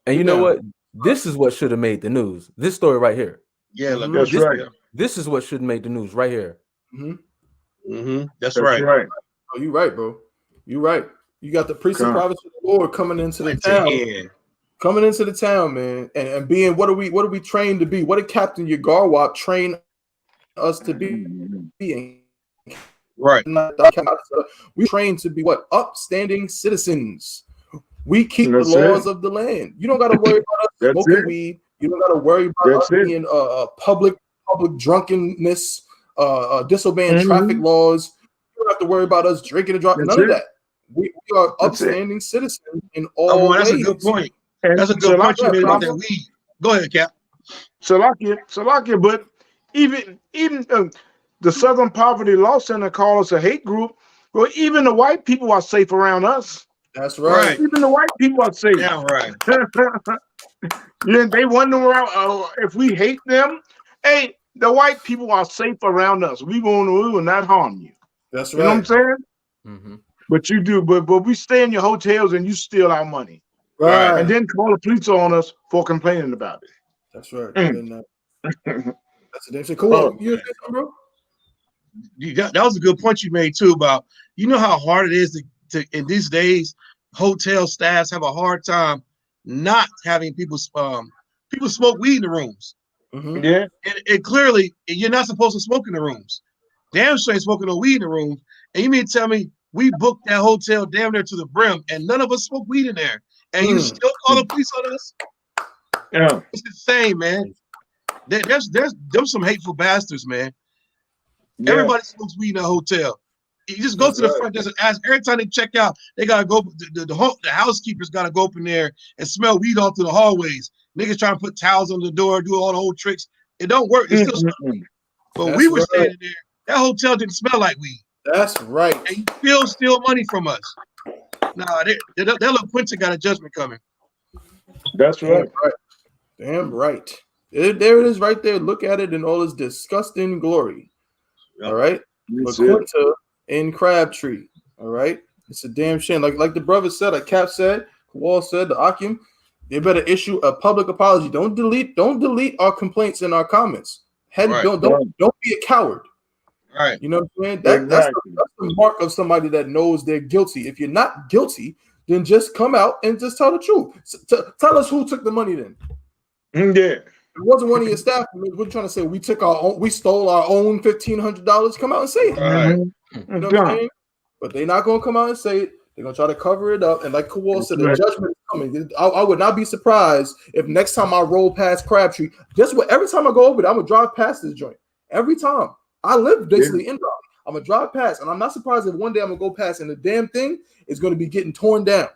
And you know what? This is what should have made the news. This story right here. Yeah, that's right. This is what should make the news right here. That's right. Oh, you right, bro. You right. You got the priests and prophets of the Lord coming into the town. Coming into the town, man, and being what are we trained to be? What did Captain Yagarwap train us to be? Right. We trained to be what? Upstanding citizens. We keep the laws of the land. You don't got to worry about us smoking weed. You don't got to worry about us being public drunkenness, disobeying traffic laws. You don't have to worry about us drinking and driving. None of that. We are upstanding citizens in all ways. That's a good point. That's a good point you made about that weed. Go ahead, Cap. Salakia, but even the Southern Poverty Law Center call us a hate group. Well, even the white people are safe around us. That's right. Even the white people are safe. Yeah, right. They wonder if we hate them. Hey, the white people are safe around us. We will not harm you. That's right. You know what I'm saying? But you do. But we stay in your hotels and you steal our money. Right. And then call the police on us for complaining about it. That's right. That's a damn shame. Cool. Bro? That was a good point you made too about how hard it is to in these days hotel staffs have a hard time not having people smoke weed in the rooms. Yeah, and clearly you're not supposed to smoke in the rooms. Damn sure ain't smoking no weed in the rooms. And you mean to tell me we booked that hotel damn near to the brim and none of us smoke weed in there, and you still call the police on us? Yeah, it's insane, man. There's some hateful bastards, man. Yeah. Everybody smokes weed in a hotel. You just go to the front desk and ask. Every time they check out, they gotta go. The housekeepers gotta go up in there and smell weed all through the hallways. Niggas trying to put towels on the door, do all the old tricks. It don't work. It's still smelly. But we were standing there. That hotel didn't smell like weed. That's right. And you still steal money from us. Nah, that little Quincy got a judgment coming. That's right. Damn right. There it is right there. Look at it in all its disgusting glory. All right. LaQuinta and Crabtree. All right. It's a damn shame. Like the brother said, like Cap said, Wall said, the Akim, they better issue a public apology. Don't delete our complaints in our comments. Don't be a coward. Right. You know what I'm saying? That's the mark of somebody that knows they're guilty. If you're not guilty, then just come out and just tell the truth. Tell us who took the money then. Yeah. It wasn't one of your staff. We're trying to say we stole our own $1,500. Come out and say it. Right. You know what I'm saying? But they're not gonna come out and say it. They're gonna try to cover it up. And like Kawal said, the judgment is coming. I would not be surprised if next time I roll past Crabtree, every time I go over there, I'm gonna drive past this joint. Every time. I live basically in Raleigh. I'm gonna drive past, and I'm not surprised if one day I'm gonna go past and the damn thing is gonna be getting torn down.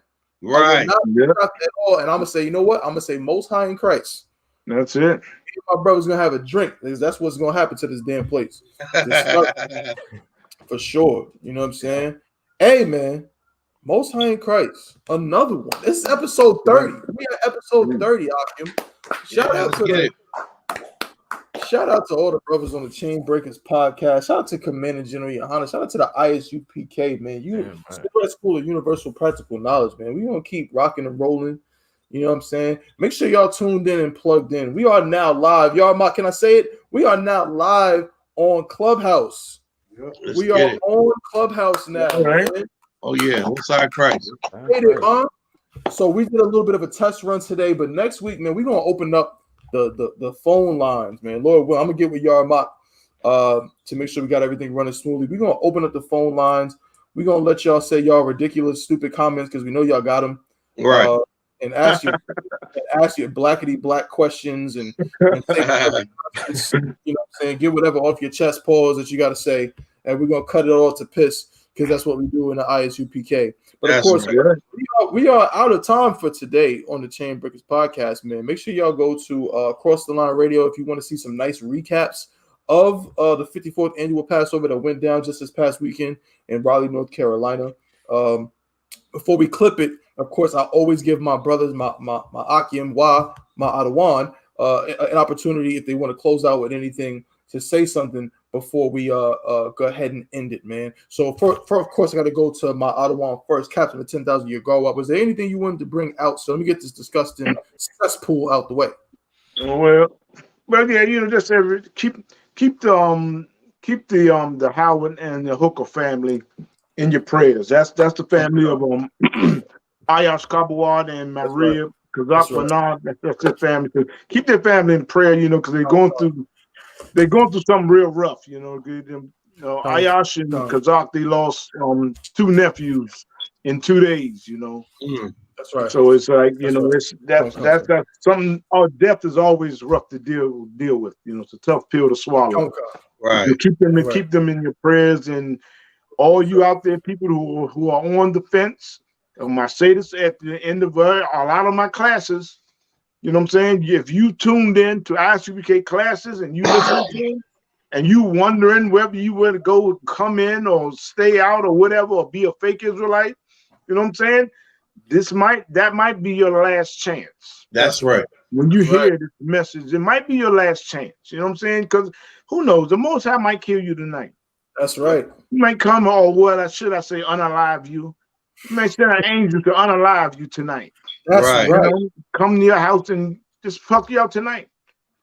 Right. Not at all. And I'm gonna say, you know what? I'm gonna say Most High in Christ. That's it. My brother's gonna have a drink because that's what's gonna happen to this damn place. For sure. You know what I'm saying? Hey man, Most High in Christ. Another one. This is episode 30. We are episode 30, Akim. Shout out to all the brothers on the Chain Breakers podcast. Shout out to Commander General YAHANNA. Shout out to the I.S.U.P.K, man. School of Universal Practical Knowledge, man. We're gonna keep rocking and rolling. You know what I'm saying? Make sure y'all tuned in and plugged in. We are now live. Y'all, can I say it? We are now live on Clubhouse. We are on Clubhouse now. Right. Oh yeah, Most High Christ. So we did a little bit of a test run today, but next week, man, we're gonna open up the phone lines, man. Lord will, I'm gonna get with Yarmak to make sure we got everything running smoothly. We're gonna open up the phone lines. We're gonna let y'all say y'all ridiculous, stupid comments because we know y'all got them. Right. And ask you blackety black questions and say, you know what I'm saying, get whatever off your chest pause that you gotta say, and we're gonna cut it all to piss because that's what we do in the I.S.U.P.K. But of course, we are out of time for today on the Chain Breakers podcast, man. Make sure y'all go to Across the Line Radio if you want to see some nice recaps of the 54th annual Passover that went down just this past weekend in Raleigh, North Carolina. Before we clip it, of course, I always give my brothers, my Akim, my Adawan, an opportunity if they want to close out with anything to say something before we go ahead and end it, man. So of course, I got to go to my Adawan first, Captain of 10,000 Year Guard. Was there anything you wanted to bring out? So let me get this disgusting cesspool out the way. Well, yeah, just keep the Howard and the Hooker family in your prayers. That's the family of I.S.U.K and Maria Kazak Bernard. That's their family. So keep their family in prayer, because they're going through something real rough. Ayash and Kazak, they lost 2 nephews in 2 days. That's right. So it's like that's something. Our death is always rough to deal with. It's a tough pill to swallow. Right. Keep them in your prayers, and all you out there, people who are on the fence. I say this at the end of a lot of my classes. You know what I'm saying? If you tuned in to I.S.U.P.K classes and you listen to them, and you wondering whether you want to come in or stay out or whatever, or be a fake Israelite, you know what I'm saying? That might be your last chance. That's right. When you hear this message, it might be your last chance. You know what I'm saying? Because who knows? The Most High might kill you tonight. That's right. He might come, or what should I say, unalive you. He may send an angel to unalive you tonight. That's right. Come to your house and just fuck you out tonight.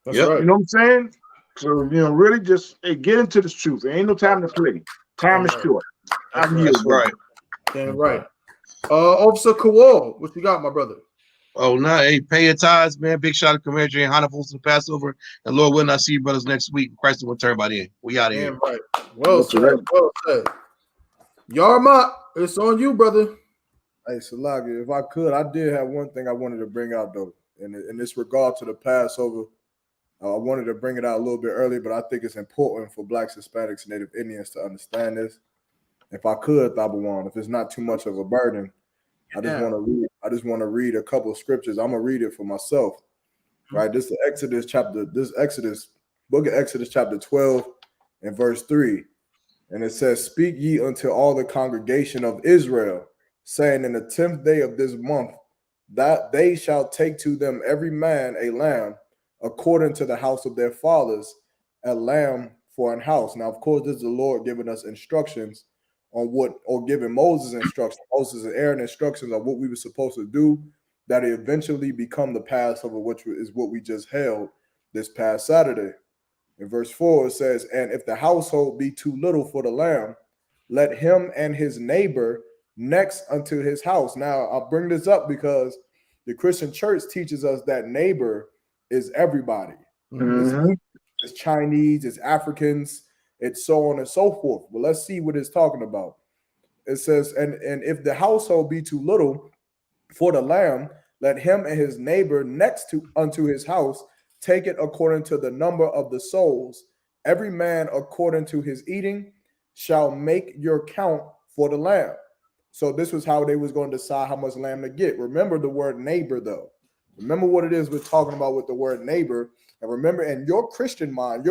That's right. You know what I'm saying? So, really just get into this truth. There ain't no time to play. Time is short. That's right. Damn right. Officer Kawal, what you got, my brother? Oh, no. Hey, pay your tithes, man. Big shout out to Commander YAHANNA for the Passover. And Lord willing, I'll see you brothers next week. Christ will turn by then. We out of here. Right. Well said. Well said. Yarmak, it's on you, brother. Hey, Salaga, if I could, I did have one thing I wanted to bring out, though. In this regard to the Passover, I wanted to bring it out a little bit early, but I think it's important for Blacks, Hispanics, and Native Indians to understand this. If I could, Thabawan, if it's not too much of a burden, I just want to read. I just want to read a couple of scriptures. I'm gonna read it for myself. Right. This is Exodus chapter. Book of Exodus chapter 12 and verse 3. And it says, "Speak ye unto all the congregation of Israel, saying, in the 10th day of this month, that they shall take to them every man a lamb, according to the house of their fathers, a lamb for an house." Now, of course, this is the Lord giving us instructions on what, or giving Moses instructions, Moses and Aaron instructions on what we were supposed to do, that it eventually become the Passover, which is what we just held this past Saturday. In verse 4, it says, "And if the household be too little for the lamb, let him and his neighbor next unto his house." Now, I'll bring this up because the Christian church teaches us that neighbor is everybody. It's Chinese, it's Africans, it's so on and so forth. Well, let's see what it's talking about. It says, and if the household be too little for the lamb, let him and his neighbor next to unto his house take it according to the number of the souls. Every man according to his eating shall make your count for the lamb. So this was how they was going to decide how much lamb to get. Remember the word neighbor, though. Remember what it is we're talking about with the word neighbor. And remember, in your Christian mind,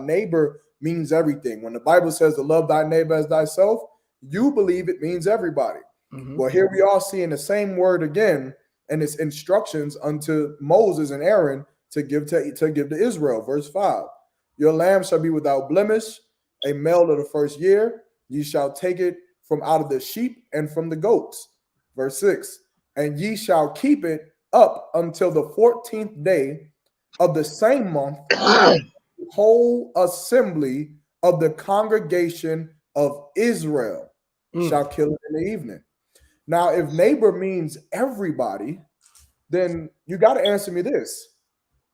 neighbor means everything. When the Bible says to love thy neighbor as thyself, you believe it means everybody. Well, here we are seeing the same word again, and it's instructions unto Moses and Aaron to give to Israel. Verse 5, "Your lamb shall be without blemish, a male of the first year. Ye shall take it from out of the sheep and from the goats." Verse 6, "And ye shall keep it up until the 14th day of the same month, whole assembly of the congregation of Israel shall kill it in the evening." Now, if neighbor means everybody, then you got to answer me this.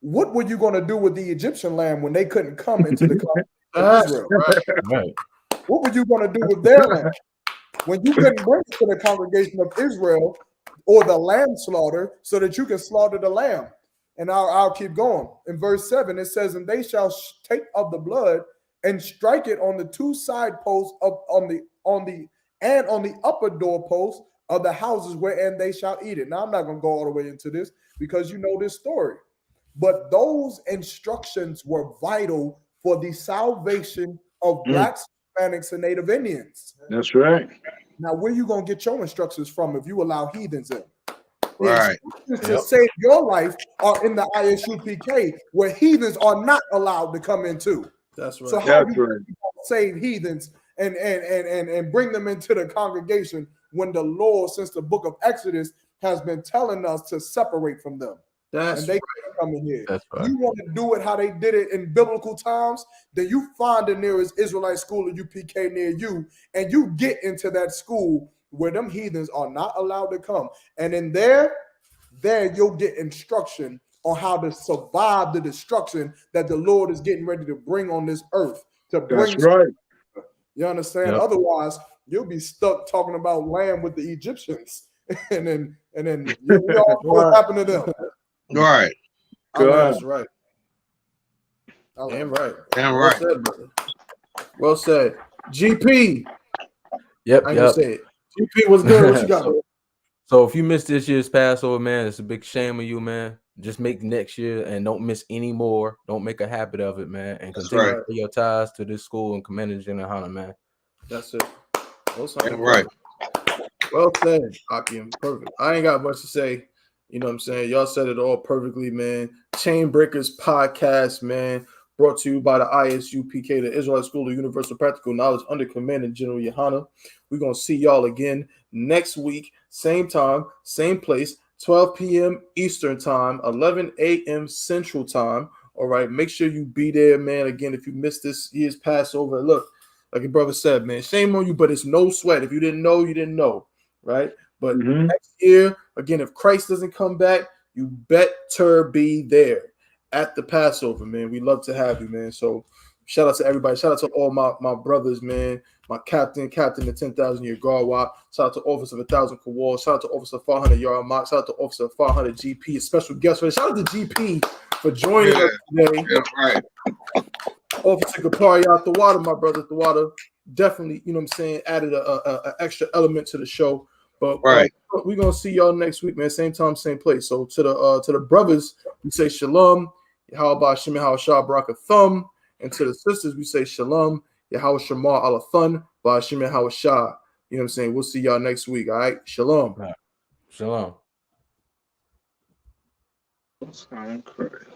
What were you going to do with the Egyptian lamb when they couldn't come into the congregation of Israel? Right. What were you going to do with their lamb when you couldn't bring it to the congregation of Israel or the lamb slaughter so that you can slaughter the lamb? And I'll keep going. In verse 7, it says, "And they shall take of the blood and strike it on the two side posts on the upper doorpost of the houses wherein they shall eat it." Now, I'm not going to go all the way into this because you know this story. But those instructions were vital for the salvation of Blacks, Hispanics, and Native Indians. That's right. Now, where you going to get your instructions from if you allow heathens in? The Right. instructions to save your life are in the I.S.U.P.K, where heathens are not allowed to come into. That's right. So how do you save heathens and bring them into the congregation when the Lord, since the book of Exodus, has been telling us to separate from them? And they can't come in here. You want to do it how they did it in biblical times, then you find the nearest Israelite school of UPK near you, and you get into that school where them heathens are not allowed to come. And in there you'll get instruction on how to survive the destruction that the Lord is getting ready to bring on this earth. That's right. You understand? Yep. Otherwise, you'll be stuck talking about land with the Egyptians, and then we all know what happened to them. Right. That's right. Damn right. Damn Well right. said, brother. Well said. GP. Yep. I can say it. GP, what's good? What you got? So if you missed this year's Passover, man, it's a big shame of you, man. Just make next year and don't miss any more. Don't make a habit of it, man. And continue to pay your ties to this school and Commander YAHANNA, man. That's it. Right. Well said, Akim. Perfect. I ain't got much to say. You know what I'm saying? Y'all said it all perfectly, man. Chain Breakers Podcast, man. Brought to you by the I.S.U.P.K, the Israelite School of Universal Practical Knowledge under Commander General YAHANNA. We're going to see y'all again next week. Same time, same place, 12 p.m. Eastern time, 11 a.m. Central time. All right, make sure you be there, man. Again, if you missed this year's Passover, look, like your brother said, man, shame on you, but it's no sweat. If you didn't know, you didn't know, right? But next year, again, if Christ doesn't come back, you better be there at the Passover, man. We love to have you, man. So shout out to everybody. Shout out to all my brothers, man. My captain, the 10,000 year guard WAP. Shout out to Officer of 1,000 Kowal. Shout out to Officer 500 Yard Mock. Shout out to Officer 500 GP, a special guest for shout out to GP for joining us today. Right. Officer Kapari out the water, my brother, the water. definitely, you know what I'm saying, added a extra element to the show. But Right. We're gonna see y'all next week, man. Same time, same place. So to the brothers, we say shalom, Yahweh Shem Shah Baraka Thumb, and to the sisters, we say shalom, Yahweh Shamar Allah Thun, Ba'Shem Shah. You know what I'm saying? We'll see y'all next week. All right, shalom. Shalom. That's kind of crazy.